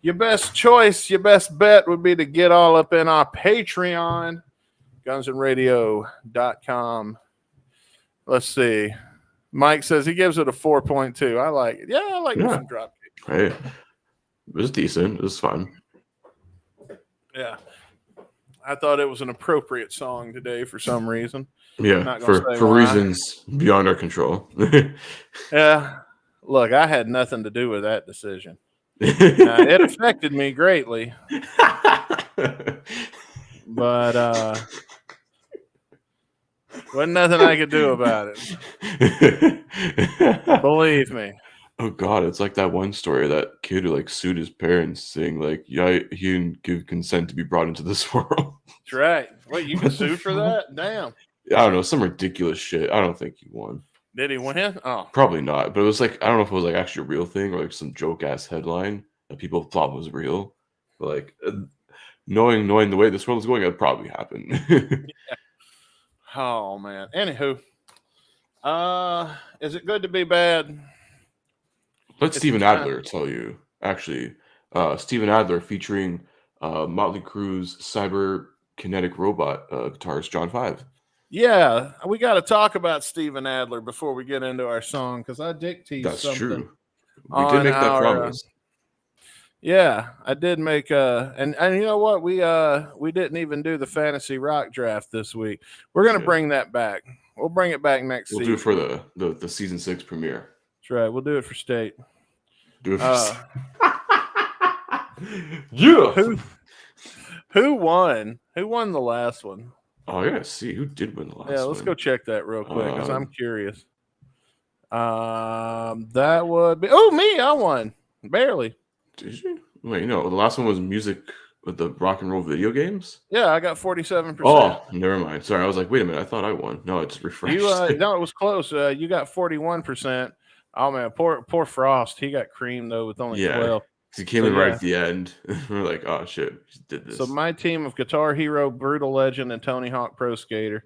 your best choice, your best bet would be to get all up in our Patreon, gunsandradio.com. Let's see. Mike says he gives it a 4.2. I like it. Yeah, I like some drop kick. Hey, it was decent. It was fun. Yeah. I thought it was an appropriate song today for some reason. Yeah, for reasons beyond our control. Yeah. Look, I had nothing to do with that decision. It affected me greatly. But wasn't nothing I could do about it. Believe me. Oh God, it's like that one story of that kid who like sued his parents, saying like, "Yeah, he didn't give consent to be brought into this world." That's right. Wait, you can sue for that? Damn. I don't know, some ridiculous shit. I don't think he won. Did he win? Oh, Probably not. But it was like I don't know if it was like actually a real thing or like some joke ass headline that people thought was real. But like knowing the way this world is going, it probably happened. oh man. Anywho, is it good to be bad? Let It's Steven time. Adler tell you. Actually, Steven Adler featuring Motley Crue's cyberkinetic robot guitarist John Five. Yeah, we got to talk about Steven Adler before we get into our song because I did tease That's something. true. We did make that promise. Yeah, I did make and you know what? We didn't even do the fantasy rock draft this week. We're gonna bring that back. We'll bring it back next We'll season. do it for the season 6 premiere. That's right. We'll do it for state. Do it for yeah. Who won? Who won the last one? Oh, I gotta see who did win the last one. Yeah, let's go check that real quick because I'm curious. That would be me. I won barely. Did you? Wait, no. The last one was music with the rock and roll video games. Yeah, I got 47%. Oh, never mind. Sorry, I was like, wait a minute. I thought I won. No, it just refreshed. No, it was close. You got 41%. Oh man, poor Frost. He got creamed though with only 12. He came in right at the end. We're like, oh shit, he did this. So my team of Guitar Hero, Brutal Legend, and Tony Hawk Pro Skater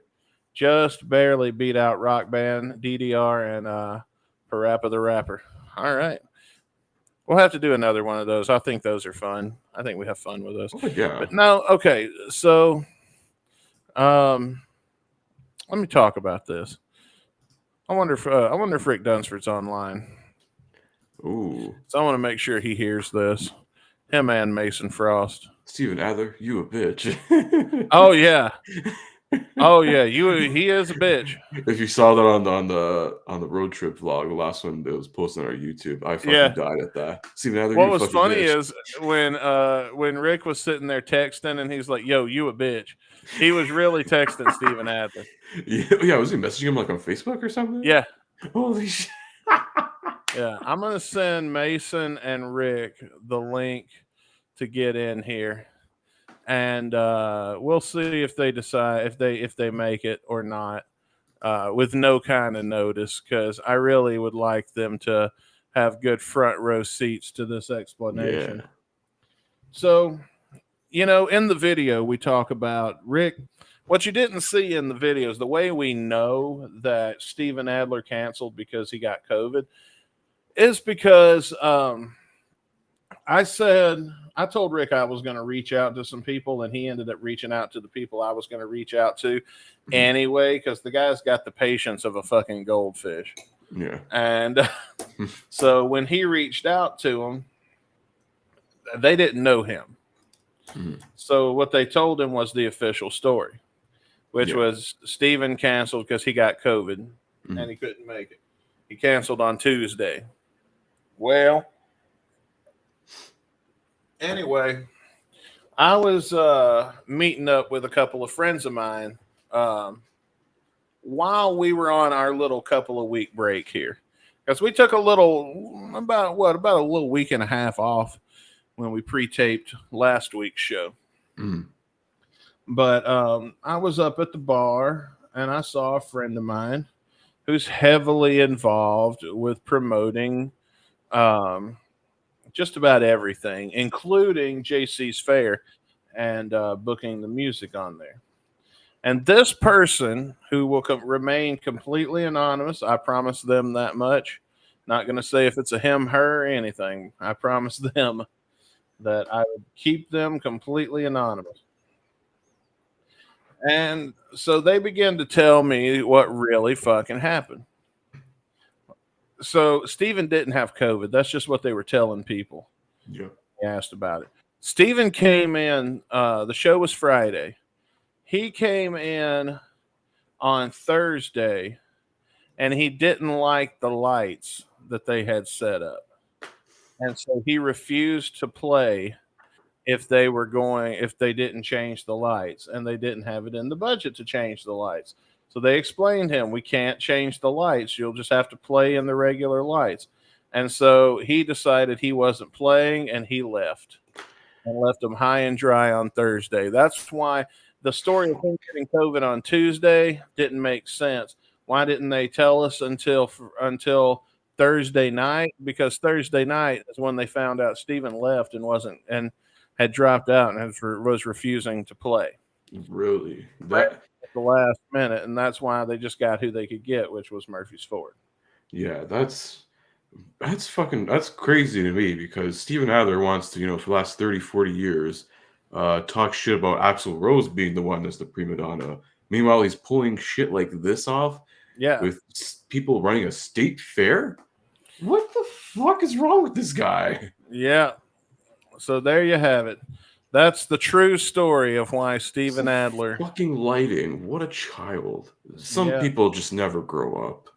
just barely beat out Rock Band, DDR, and Parappa the Rapper. All right. We'll have to do another one of those. I think those are fun. I think we have fun with those. Oh, yeah. But no, okay. So let me talk about this. I wonder if Rick Dunsford's online. Ooh. So I want to make sure he hears this. Him and Mason Frost. Steven Adler, you a bitch. Oh yeah. Oh yeah, he is a bitch. If you saw that on the road trip vlog, the last one that was posted on our YouTube, I fucking died at that. Steven Adler, what was funny is when Rick was sitting there texting and he's like, "Yo, you a bitch." He was really texting Steven Adler. Yeah, was he messaging him like on Facebook or something? Yeah. Holy shit. Yeah, I'm gonna send Mason and Rick the link to get in here, and we'll see if they decide if they make it or not, with no kind of notice. Because I really would like them to have good front row seats to this explanation. Yeah. So, in the video we talk about Rick. What you didn't see in the video is the way we know that Steven Adler canceled because he got COVID. Is because I told Rick I was going to reach out to some people, and he ended up reaching out to the people I was going to reach out to anyway, because the guy's got the patience of a fucking goldfish. Yeah. And so when he reached out to them, they didn't know him. Mm-hmm. So what they told him was the official story, which was Steven canceled because he got COVID and he couldn't make it. He canceled on Tuesday. Well, anyway, I was meeting up with a couple of friends of mine while we were on our little couple of week break here, because we took about a little week and a half off when we pre-taped last week's show. Mm. But I was up at the bar and I saw a friend of mine who's heavily involved with promoting just about everything, including JC's Fair and booking the music on there. And this person, who will remain completely anonymous, I promise them that much. Not going to say if it's a him, her, or anything. I promise them that I would keep them completely anonymous. And so they began to tell me what really fucking happened. So Steven didn't have COVID. That's just what they were telling people. Yeah. He asked about it. Steven came in. The show was Friday. He came in on Thursday, and he didn't like the lights that they had set up. And so he refused to play if they didn't change the lights, and they didn't have it in the budget to change the lights. So they explained to him, we can't change the lights. You'll just have to play in the regular lights. And so he decided he wasn't playing, and he left them high and dry on Thursday. That's why the story of him getting COVID on Tuesday didn't make sense. Why didn't they tell us until Thursday night? Because Thursday night is when they found out Steven left and had dropped out and was refusing to play. Really? Right at the last minute, and that's why they just got who they could get, which was Murphy's Ford. Yeah, that's crazy to me because Steven Adler wants to, for the last 30, 40 years, talk shit about Axl Rose being the one that's the prima donna. Meanwhile, he's pulling shit like this off with people running a state fair. What the fuck is wrong with this guy? Yeah. So there you have it. That's the true story of why Steven Adler. Fucking lighting. What a child. Some people just never grow up.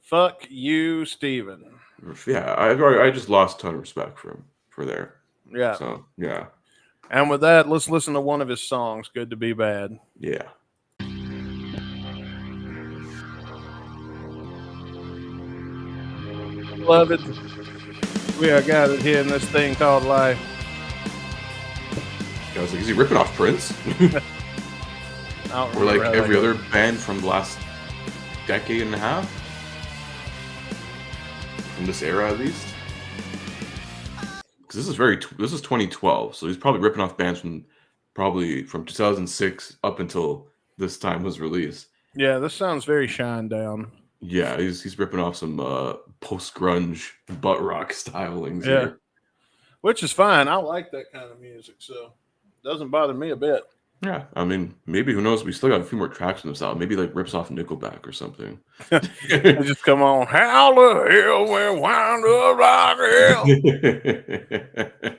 Fuck you, Steven. Yeah, I just lost a ton of respect for there. Yeah. So, yeah. And with that, let's listen to one of his songs, Good to Be Bad. Yeah. Beloved, we are gathered here in this thing called life. I was like, is he ripping off Prince? Or like every other band from the last decade and a half? From this era, at least? Because this is 2012, so he's probably ripping off bands from 2006 up until this time was released. Yeah, this sounds very Shinedown. Yeah, he's ripping off some post-grunge butt rock stylings Yeah. here. Which is fine. I like that kind of music, so it doesn't bother me a bit. Yeah, I mean, maybe, who knows? We still got a few more tracks from this album. Maybe like rips off Nickelback or something. They just come on, how the hell we wound up like hell.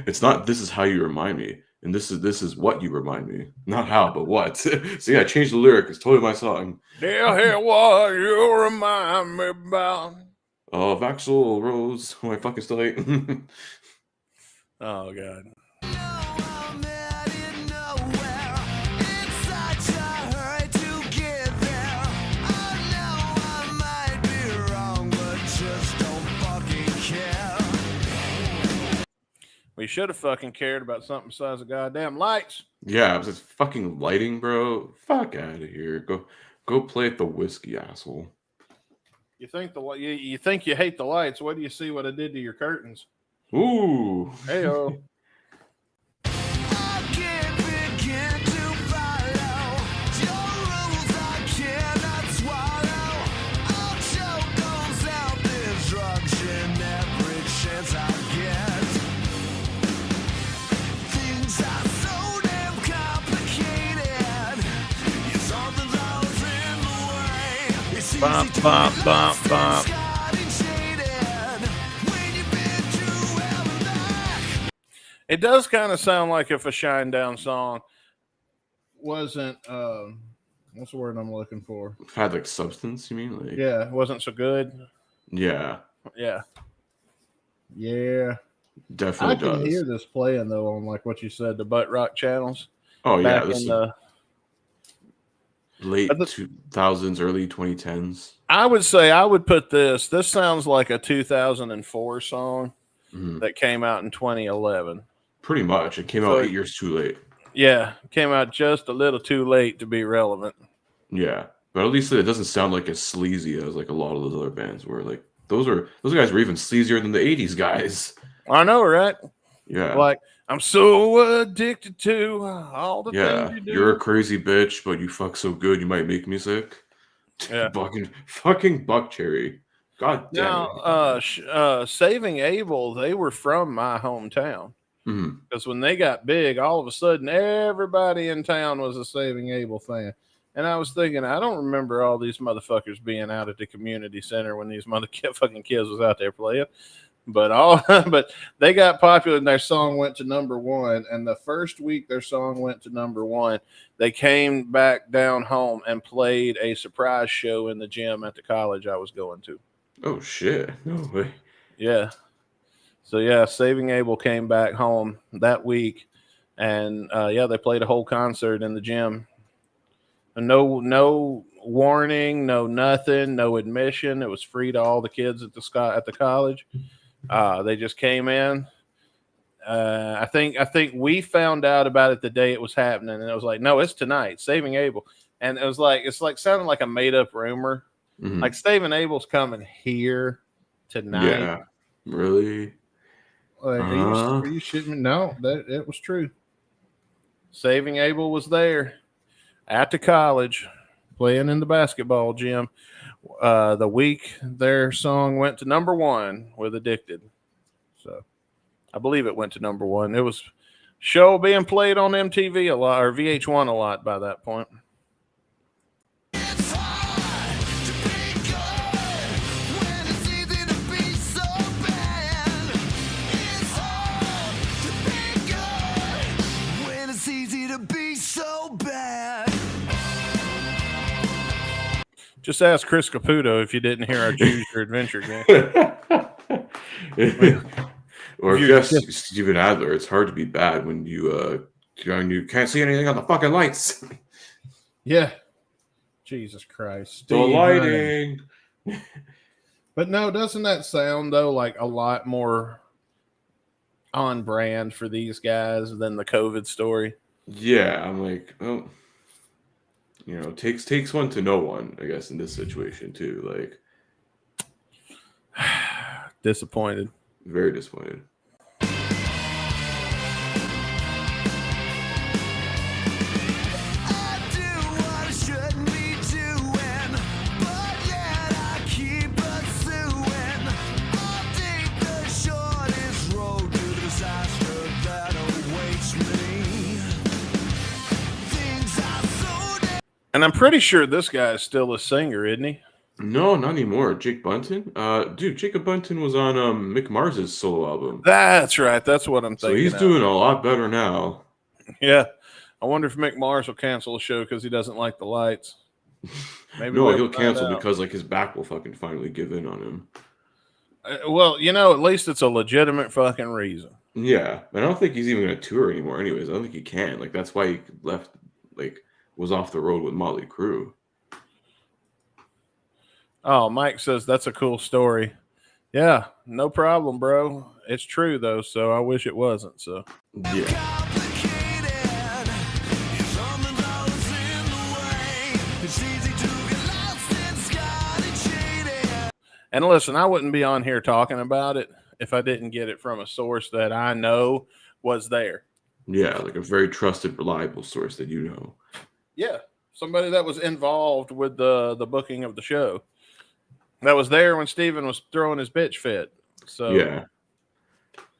It's not, this is how you remind me. And this is what you remind me. Not how, but what. So yeah, I changed the lyric. It's totally my song. Hell, what you remind me about. Oh, Axl Rose, who I fucking still hate. Oh, God. We should have fucking cared about something besides the goddamn lights. Yeah, it was just fucking lighting, bro. Fuck out of here. Go play at the whiskey, asshole. You think you hate the lights? What do you see what I did to your curtains? Ooh. Heyo. Bump, bump, bump, bump. It does kind of sound like if a Shinedown song wasn't, what's the word I'm looking for? Had like substance, you mean? Like, yeah, it wasn't so good. Yeah. Yeah. Yeah. Definitely does. I can hear this playing though on like what you said, the butt rock channels. Oh yeah, this is late 2000s, early 2010s. I would say I would put this. This sounds like a 2004 song that came out in 2011. Pretty much. It came out 8 years too late. Yeah, came out just a little too late to be relevant. Yeah, but at least it doesn't sound like as sleazy as like a lot of those other bands were. Like those guys were even sleazier than the 80s guys. I know, right? Yeah. Like, I'm so addicted to all the things you do. You're a crazy bitch, but you fuck so good you might make me sick. Yeah. fucking Buck Cherry. God damn it. Saving Abel, they were from my hometown. Because when they got big, all of a sudden, everybody in town was a Saving Abel fan. And I was thinking, I don't remember all these motherfuckers being out at the community center when these motherfucking kids was out there playing. But they got popular and their song went to #1. And the first week their song went to #1, they came back down home and played a surprise show in the gym at the college I was going to. Oh shit! No way. Yeah. So yeah, Saving Abel came back home that week, and they played a whole concert in the gym. And no warning, no nothing, no admission. It was free to all the kids at the college. They just came in, I think we found out about it the day it was happening, and it was like, no, it's tonight. Saving Abel, and it's like sounding like a made up rumor. Mhm. Like Saving Abel's coming here tonight. Yeah, really? Like, are you shitting me? No, that it was true. Saving Abel was there at the college, playing in the basketball gym. The week their song went to #1 with Addicted. So I believe it went to #1. It was show being played on MTV a lot or VH1 a lot by that point. It's hard to be good when it's easy to be so bad. It's hard to be good when it's easy to be so bad. Just ask Chris Caputo if you didn't hear our Choose Your Adventure game. Or if you ask Steven Adler, it's hard to be bad when you can't see anything on the fucking lights. Yeah. Jesus Christ. The Steve lighting. But no, doesn't that sound though like a lot more on brand for these guys than the COVID story? Yeah, I'm like, oh, takes one to know one, I guess, in this situation too. Like, Disappointed. very disappointed. I do what I shouldn't be doing, but yet I keep pursuing. I'll take the shortest road to disaster that awaits me. Things are so And I'm pretty sure this guy is still a singer, isn't he? No, not anymore. Jake Bunton? Dude, Jacob Bunton was on Mick Mars's solo album. That's right. That's what I'm So thinking. he's doing a lot better now. Yeah. I wonder if Mick Mars will cancel a show because he doesn't like the lights. Maybe No, we'll he'll find cancel out. because like his back will fucking finally give in on him. Well, at least it's a legitimate fucking reason. Yeah, and I don't think he's even gonna tour anymore. Anyways, I don't think he can. Like that's why he left. Like was off the road with Motley Crue. Oh, Mike says that's a cool story. Yeah, no problem, bro. It's true though, so I wish it wasn't. So Yeah. complicated. If something's always in the way, it's easy to get lost and scarred and cheated. And listen, I wouldn't be on here talking about it if I didn't get it from a source that I know was there. Yeah, like a very trusted, reliable source that you know. Yeah, somebody that was involved with the booking of the show. That was there when Steven was throwing his bitch fit. So Yeah.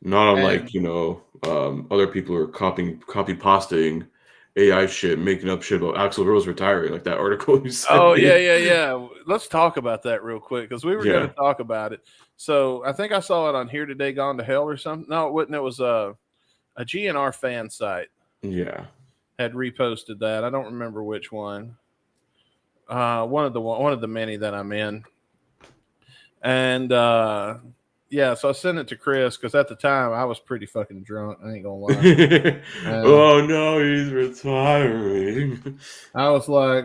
Not unlike, And- other people who are copy pasting AI shit, making up shit about Axl Rose retiring, like that article you sent Oh, me. yeah. Let's talk about that real quick because we were going Yeah. to talk about it. So I think I saw it on Here Today, Gone to Hell or something. No, it wasn't. It was a GNR fan site Yeah. had reposted that. I don't remember which one. One of the many that I'm in. And yeah, so I sent it to Chris because at the time I was pretty fucking drunk. I ain't gonna lie. Oh no, he's retiring. I was like,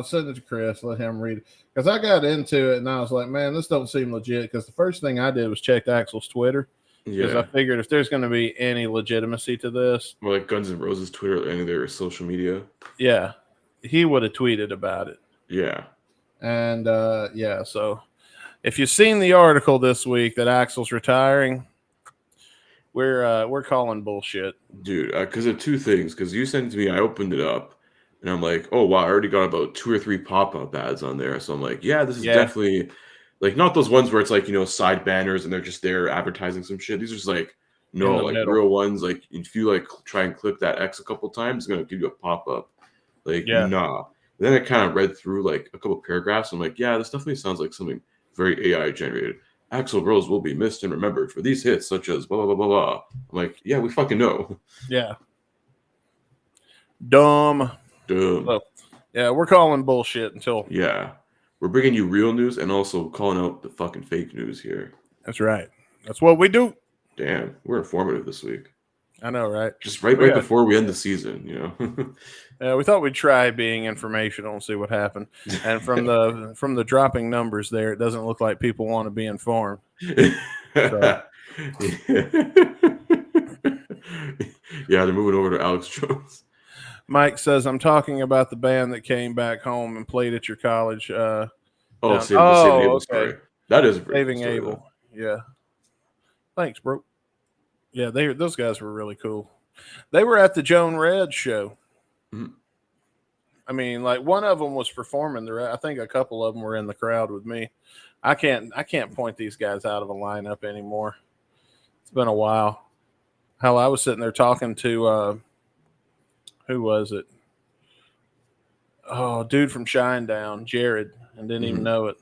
send it to Chris, let him read it. Because I got into it and I was like, man, this don't seem legit. Because the first thing I did was check Axel's Twitter. Because I Yeah. figured if there's going to be any legitimacy to this, Or like Guns N' Roses Twitter or any of their social media. yeah, he would have tweeted about it. Yeah. And yeah, so if you've seen the article this week that Axel's retiring, we're calling bullshit. Dude, because of two things. Because you sent it to me, I opened it up, and I'm like, oh wow, I already got about 2 or 3 pop-up ads on there. So I'm like, yeah, this is definitely like not those ones where it's like side banners and they're just there advertising some shit. These are just like like middle. real ones. Like if you like try and click that X a couple times, it's gonna give you a pop-up. Like nah. And then I kind of read through like a couple paragraphs. I'm like, yeah, this definitely sounds like something very AI generated. Axl Rose will be missed and remembered for these hits such as blah blah blah blah blah. I'm like, yeah, we fucking know. Yeah. Dumb. Dumb. Yeah, we're calling bullshit until. Yeah. We're bringing you real news and also calling out the fucking fake news here. That's right. That's what we do. Damn, we're informative this week. I know, right? Just right before we end the season, Yeah, we thought we'd try being informational and see what happened. And from the dropping numbers there, it doesn't look like people want to be informed. So. Yeah, they're moving over to Alex Jones. Mike says, I'm talking about the band that came back home and played at your college. Oh, Down. Saving Abel Okay. story. That is a pretty Saving cool story, Abel. Yeah. Thanks, bro. Yeah, those guys were really cool. They were at the Joan Red show. Mhm. I mean, like one of them was performing. I think a couple of them were in the crowd with me. I can't point these guys out of a lineup anymore. It's been a while. Hell, I was sitting there talking to who was it? Oh, dude from Shinedown, Jared, and didn't even know it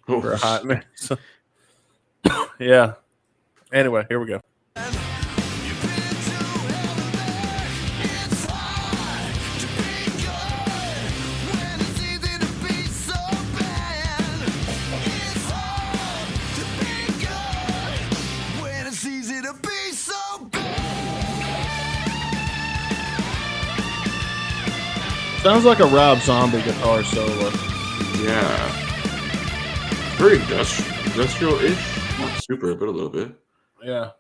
for a hot minute. So, yeah. Anyway, here we go. Sounds like a Rob Zombie guitar solo. Yeah. Very industrial-ish. Not super, but a little bit. Yeah.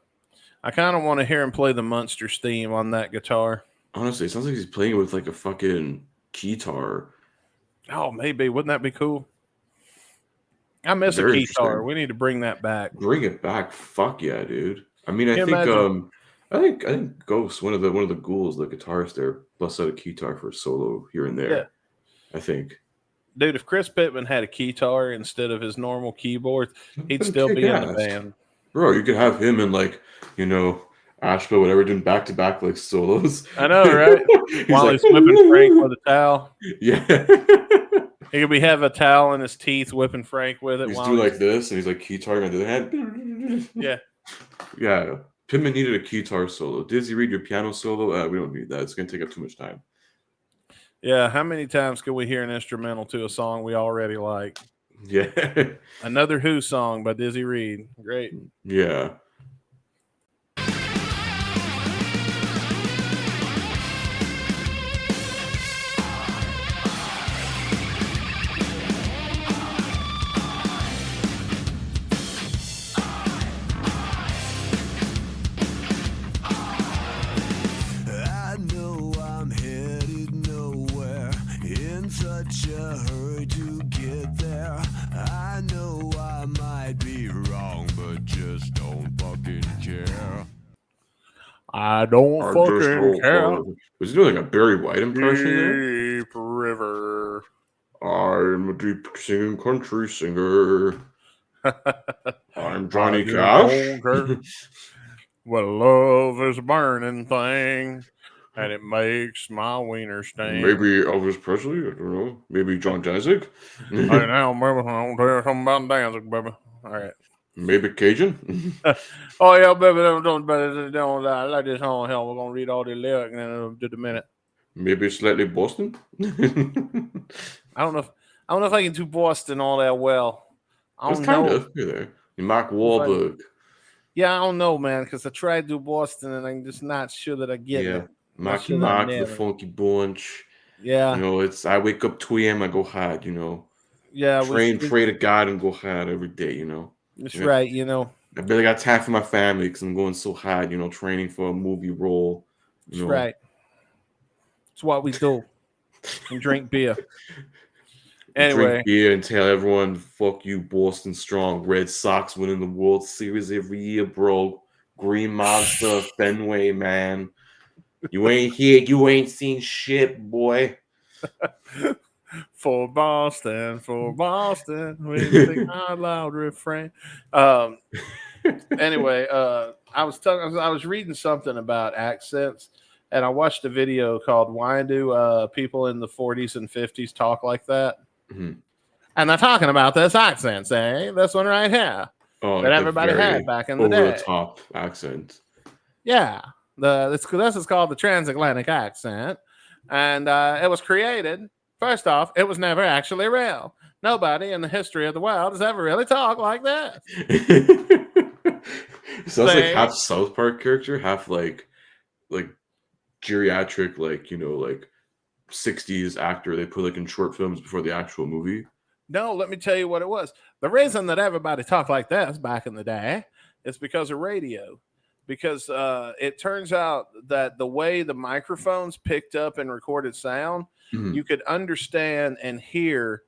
I kind of want to hear him play the Munsters theme on that guitar. Honestly, it sounds like he's playing with like a fucking keytar. Oh, maybe. Wouldn't that be cool? I miss a Very guitar. interesting. We need to bring that back. Bring it back. Fuck yeah, dude. I mean, I Can you think imagine? I think Ghost, one of the ghouls, the guitarist there, busts out a keytar for a solo here and there. Yeah. I think. Dude, if Chris Pittman had a keytar instead of his normal keyboard, he'd still be in the band. Bro, you could have him in like, Asheville, whatever, doing back-to-back like solos. I know, right? While like, he's whipping Frank with a towel. Yeah. He could have a towel in his teeth, whipping Frank with it. He's doing like this, and he's like keytarring on the other hand. Yeah. Yeah. Pittman needed a keytar solo. Dizzy Reed, your piano solo? We don't need that. It's going to take up too much time. Yeah, how many times can we hear an instrumental to a song we already like? Yeah. Another Who song by Dizzy Reed. Great. Yeah. I know I'm headed nowhere in such a hurry to get there. I know I might be wrong, but just don't fucking care. I don't fucking care. Was he doing like a Barry White impression there? Deep River. I'm a deep singing country singer. I'm Johnny I Cash. don't care. Well, love is a burning thing, and it makes my wiener sting. Maybe Elvis Presley. I don't know. Maybe John Danzig. Hey, now, baby, I'm tell you something about dancing, baby. All right. Maybe Cajun. Oh, yeah, baby, don't I like this song. Hell, we're going to read all the lyrics in just a minute. Maybe slightly Boston. I don't know if I can do Boston all that well. I That's don't kind know. of there. Mark Wahlberg. Yeah, I don't know, man, because I tried to do Boston and I'm just not sure that I get Yeah, it. Marky sure Mark, that the never- Funky Bunch. Yeah, It's I wake up 2 a.m. I go hard. yeah. Train, pray to God, and go hard every day. That's Yeah. right. I barely got time for my family because I'm going so hard. Training for a movie role. That's right. It's what we do. And drink beer. Anyway, Drink beer and tell everyone, fuck you, Boston Strong. Red Sox winning the World Series every year, bro. Green Monster, Fenway, man. You ain't here. You ain't seen shit, boy. for Boston, we sing our loud refrain. Anyway, I was reading something about accents, and I watched a video called "Why Do People in the 40s and 50s Talk Like That?" Mhm. And they're talking about this accent, saying this one right here Oh, that like a everybody very had back in the over day. the top accent. Yeah, this is called the transatlantic accent, and it was created. First off, it was never actually real. Nobody in the history of the world has ever really talked like that. Sounds like half South Park character, half like geriatric, like 60s actor they put in short films before the actual movie. No, let me tell you what it was. The reason that everybody talked like this back in the day is because of radio. because it turns out that the way the microphones picked up and recorded sound, you could understand and hear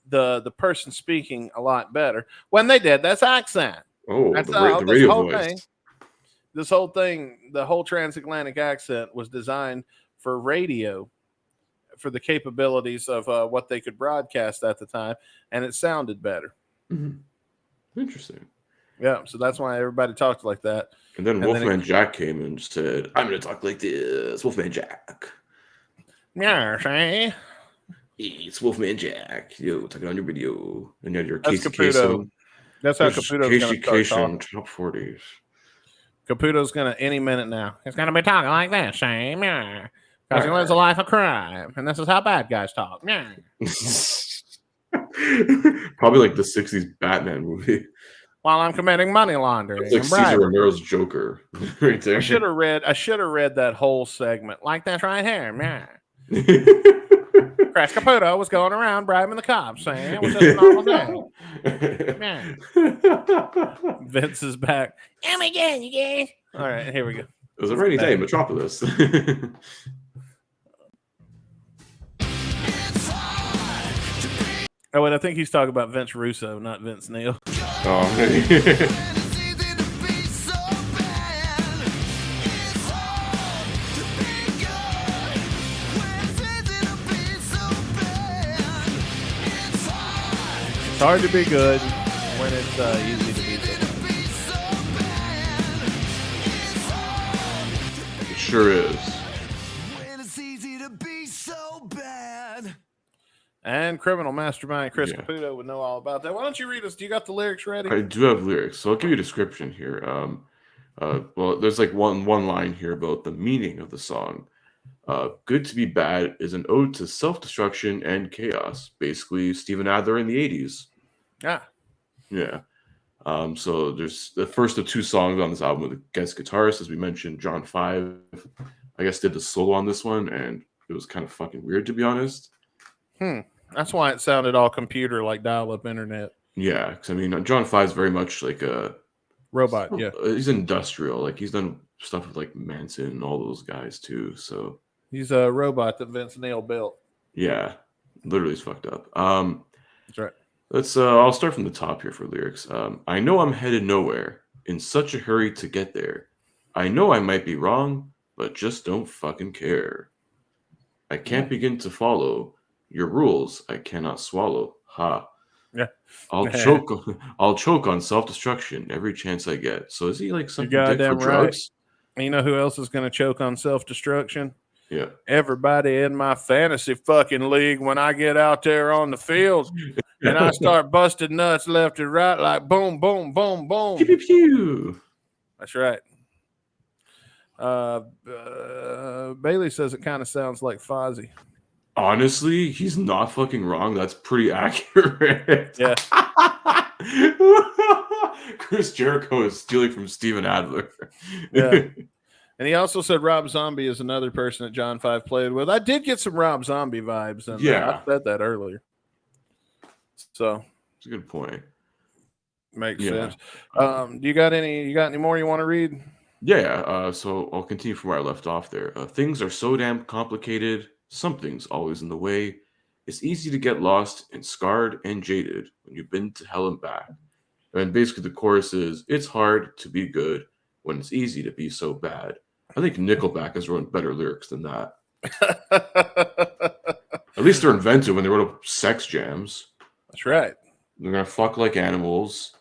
the person speaking a lot better when they did this accent. Oh, That's the this radio whole voice. thing. This whole thing, the whole transatlantic accent was designed for radio, for the capabilities of what they could broadcast at the time, and it sounded better. Interesting. Yeah, so that's why everybody talked like that. And then Wolfman Jack came and said, "I'm going to talk like this, Wolfman Jack." Yeah, say. It's Wolfman Jack. Yo, talking on your video. And you had your That's Casey Caputo. Kasem. That's how There's Caputo's Casey going to start Kasem talking. top 40s. Caputo's going to any minute now. He's going to be talking like this, same, yeah. Because he lives a life of crime, and this is how bad guys talk. Yeah. Probably like the 60s Batman movie. While I'm committing money laundering. It's like Cesar Romero's Joker right there. I should have read that whole segment like this right here. Yeah. Crash Caputo was going around bribing the cops, saying it was just a normal day. Yeah. Vince is back. Oh my God, you guys. All right, here we go. It was a rainy day in Metropolis. Oh, wait, I think he's talking about Vince Russo, not Vince Neil. Oh, It's hard to be good when it's easy to be so bad. it sure is. And criminal mastermind Chris Caputo would know all about that. Why don't you read us? Do you got the lyrics ready? I do have lyrics, so I'll give you a description here. Well, there's like one line here about the meaning of the song. Good to be bad is an ode to self-destruction and chaos. Basically, Steven Adler in the 80s. Yeah. So there's the first of two songs on this album with a guest guitarist, as we mentioned. John 5, I guess, did the solo on this one, and it was kind of fucking weird, to be honest. That's why it sounded all computer, like dial-up internet. Yeah, because I mean, John 5 is very much like a robot. Yeah, he's industrial. Like he's done stuff with like Manson and all those guys too. So he's a robot that Vince Neil built. Yeah, literally, it's fucked up. That's right. Let's. I'll start from the top here for lyrics. I know I'm headed nowhere, in such a hurry to get there. I know I might be wrong, but just don't fucking care. I can't begin to follow your rules. I cannot swallow. Ha. Yeah. I'll choke on self-destruction every chance I get. So is he like something dick for drugs? You know who else is going to choke on self-destruction? Yeah. Everybody in my fantasy fucking league when I get out there on the field and I start busting nuts left and right like boom, boom, boom, boom. Pew, pew, pew. That's right. Bailey says it kind of sounds like Fozzie. Honestly, he's not fucking wrong. That's pretty accurate. Yeah. Chris Jericho is stealing from Steven Adler. Yeah. And he also said Rob Zombie is another person that John 5 played with. I did get some Rob Zombie vibes. And I said that earlier. So it's a good point. Makes sense. You got any more you want to read? Yeah. So I'll continue from where I left off there. Things are so damn complicated. Something's always in the way. It's easy to get lost and scarred and jaded when you've been to hell and back. And basically the chorus is, it's hard to be good when it's easy to be so bad. I think Nickelback has written better lyrics than that. At least they're inventive when they wrote up sex jams. That's right. They're going to fuck like animals.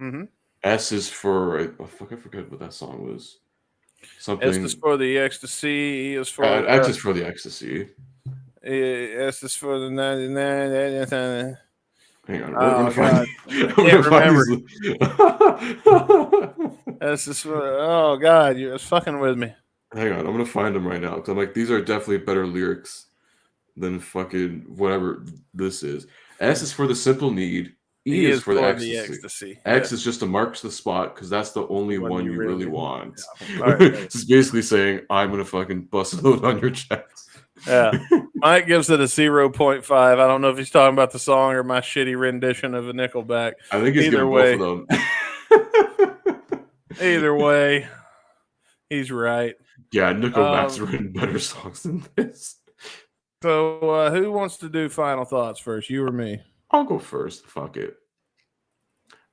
Mm-hmm. S is for, I forget what that song was. Something. S is for the ecstasy. E is for X is for the ecstasy. S is for the 99. Hang on. Oh, God. S is for, oh, God. You're fucking with me. Hang on. I'm going to find them right now. Because I'm like, these are definitely better lyrics than fucking whatever this is. S is for the simple need. E is for the ecstasy. X is just to mark the spot because that's the only one you really want. Yeah. Right. It's basically saying, I'm going to fucking bust a load on your chest. Yeah. Mike gives it a 0.5. I don't know if he's talking about the song or my shitty rendition of a Nickelback. I think he's giving both of them. Either way. He's right. Yeah, Nickelback's written better songs than this. So, who wants to do final thoughts first, you or me? I'll go first. Fuck it.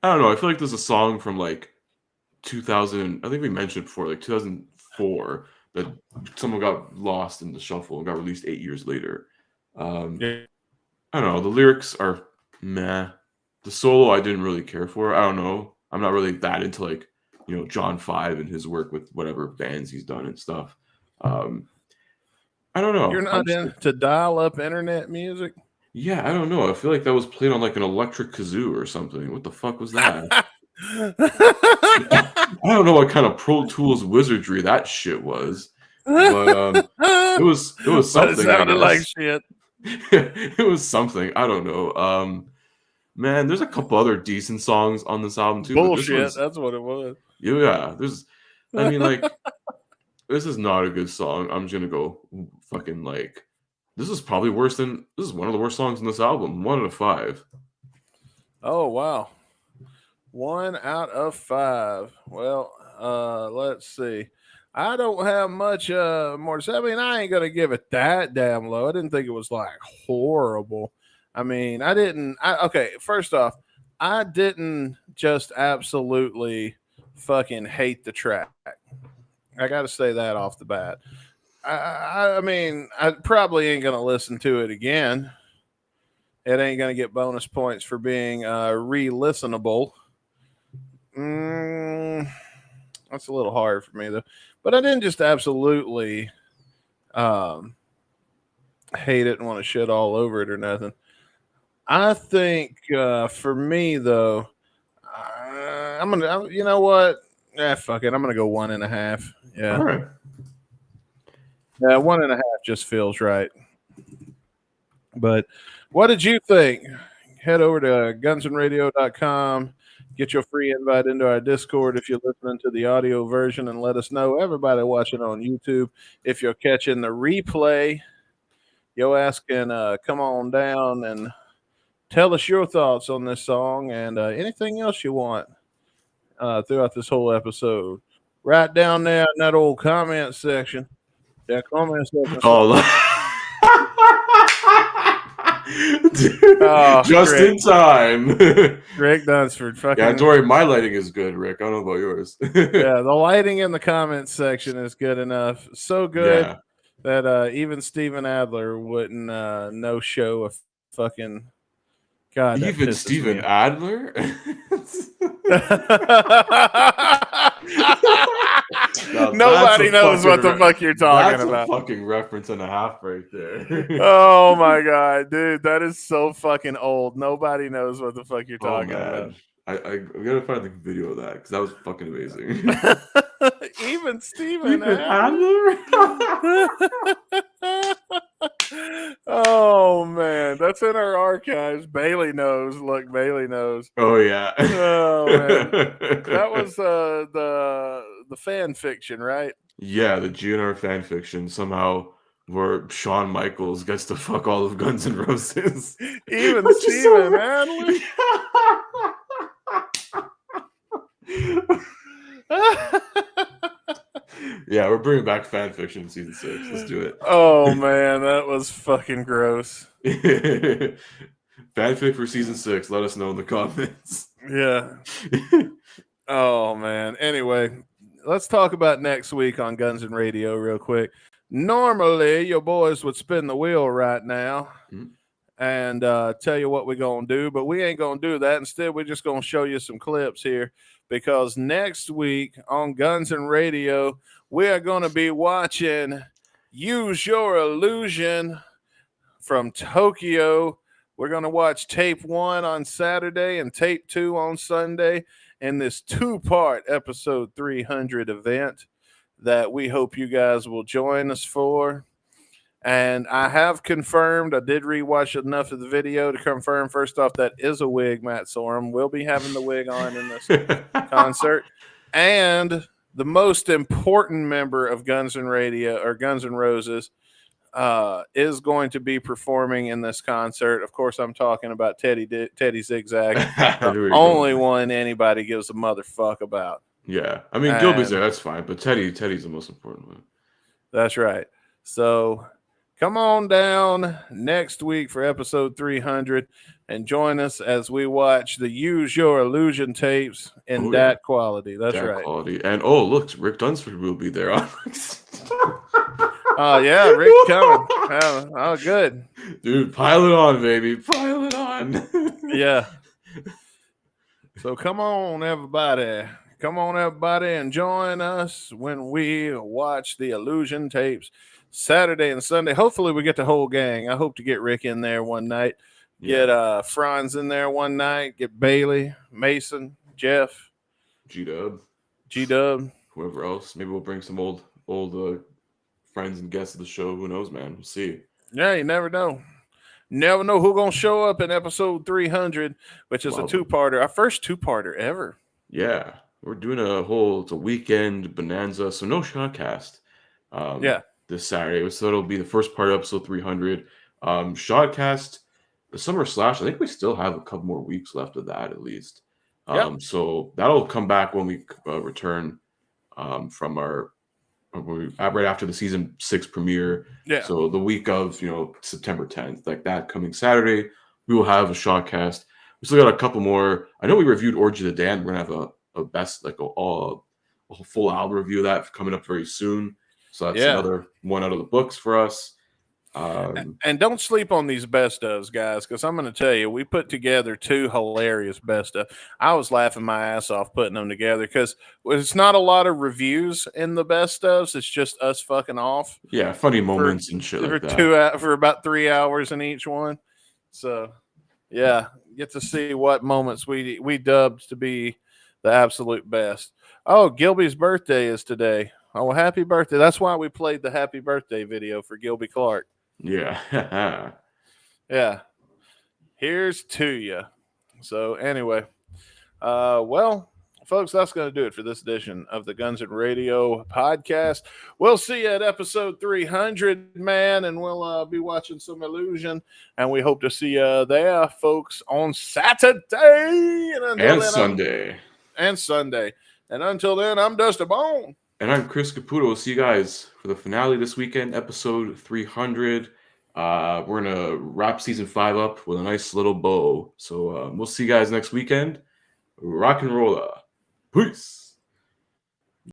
I don't know. I feel like there's a song from like 2000. I think we mentioned before, like 2004, that someone got lost in the shuffle and got released 8 years later. Yeah. I don't know. The lyrics are meh. The solo I didn't really care for. I don't know. I'm not really that into like, John 5 and his work with whatever bands he's done and stuff. I don't know. You're not into dial-up internet music? Yeah, I don't know. I feel like that was played on like an electric kazoo or something. What the fuck was that? I don't know what kind of Pro Tools wizardry that shit was, but it was something. It sounded like shit. It was something. I don't know. Man, there's a couple other decent songs on this album too. Bullshit. That's what it was. Yeah, I mean, like, this is not a good song. I'm just gonna go fucking like. This is probably worse than. This is one of the worst songs in this album. 1 out of 5. Oh wow. 1 out of 5. Well, let's see. I don't have much more to say. I mean, I ain't gonna give it that damn low. I didn't think it was like horrible. I mean, okay, first off, I didn't just absolutely fucking hate the track. I got to say that off the bat. I mean, I probably ain't going to listen to it again. It ain't going to get bonus points for being re-listenable. That's a little hard for me, though. But I didn't just absolutely hate it and want to shit all over it or nothing. I think for me though, you know what? Fuck it. I'm gonna go 1.5. Yeah. All right. Yeah, 1.5 just feels right. But what did you think? Head over to gunsandradio.com. Get your free invite into our Discord if you're listening to the audio version, and let us know. Everybody watching on YouTube, if you're catching the replay, yo ass can come on down and tell us your thoughts on this song and anything else you want throughout this whole episode. Right down there in that old comment section. That comment section. Dude, just Rick. In time. Rick Dunsford. Yeah, don't worry. My lighting is good, Rick. I don't know about yours. Yeah, the lighting in the comment section is good enough. So good that even Steven Adler wouldn't no show a fucking... God, even Steven Adler? Nobody knows what the fuck you're talking about. That's a fucking reference and a half right there. Oh my god, dude, that is so fucking old. Nobody knows what the fuck you're talking about. I gotta find the video of that because that was fucking amazing. Even Steven Adler. Oh man, that's in our archives. Bailey knows. Look, Bailey knows. Oh yeah. Oh man, that was the fan fiction, right? Yeah, the GNR fan fiction somehow where Shawn Michaels gets to fuck all of Guns N' Roses. Even Steven Adler. Yeah, we're bringing back fan fiction in season 6. Let's do it. Oh man, that was fucking gross. Fanfic for season 6. Let us know in the comments. Yeah. Oh man. Anyway, let's talk about next week on Guns and Radio real quick. Normally, your boys would spin the wheel right now and tell you what we're gonna do, but we ain't gonna do that. Instead, we're just gonna show you some clips here. Because next week on Guns and Radio, we are going to be watching Use Your Illusion from Tokyo. We're going to watch tape 1 on Saturday and tape 2 on Sunday in this 2-part episode 300 event that we hope you guys will join us for. And I have confirmed, I did rewatch enough of the video to confirm, first off, that is a wig, Matt Sorum. We'll be having the wig on in this concert. And the most important member of Guns N' Radio, or Guns N' Roses, is going to be performing in this concert. Of course, I'm talking about Teddy Zigzag, the only one anybody gives a motherfuck about. Yeah, I mean Gilby's there, that's fine, but Teddy's the most important one. That's right. So come on down next week for episode 300 and join us as we watch the Use Your Illusion tapes in that quality. That's that right. quality. And oh, look, Rick Dunsford will be there. Oh, yeah, Rick's coming. Oh, good. Dude, pile it on, baby. Pile it on. Yeah. So come on, everybody. Come on, everybody, and join us when we watch the Illusion tapes Saturday and Sunday. Hopefully, we get the whole gang. I hope to get Rick in there one night, get Franz in there one night, get Bailey, Mason, Jeff, G-Dub, whoever else. Maybe we'll bring some old friends and guests of the show. Who knows, man? We'll see. Yeah, you never know. Never know who's going to show up in episode 300, which is a two-parter. Our first two-parter ever. Yeah. We're doing it's a weekend bonanza, so no Shotcast. This Saturday. So it'll be the first part of episode 300. Shotcast, the Summer Slash, I think we still have a couple more weeks left of that at least. So that'll come back when we return from right after the season 6 premiere. Yeah. So the week of September 10th, like that coming Saturday, we will have a Shotcast. We still got a couple more. I know we reviewed Orgy of the Damned. We're gonna have a best a full album review of that coming up very soon. So that's another one out of the books for us. And don't sleep on these best ofs, guys, because I'm going to tell you, we put together 2 hilarious best of. I was laughing my ass off putting them together because it's not a lot of reviews in the best ofs. It's just us fucking off. Yeah, funny moments and shit like that. For about 3 hours in each one. So, yeah, get to see what moments we dubbed to be the absolute best. Oh, Gilby's birthday is today. Oh, well, happy birthday. That's why we played the happy birthday video for Gilby Clark. Yeah. Yeah. Here's to you. So anyway, well, folks, that's going to do it for this edition of the Guns and Radio podcast. We'll see you at episode 300, man, and we'll be watching some Illusion, and we hope to see you there, folks, on Saturday and Sunday. And until then, I'm Dusty Bone. And I'm Chris Caputo. We'll see you guys for the finale this weekend, episode 300. We're going to wrap season 5 up with a nice little bow. So we'll see you guys next weekend. Rock and roll. Peace.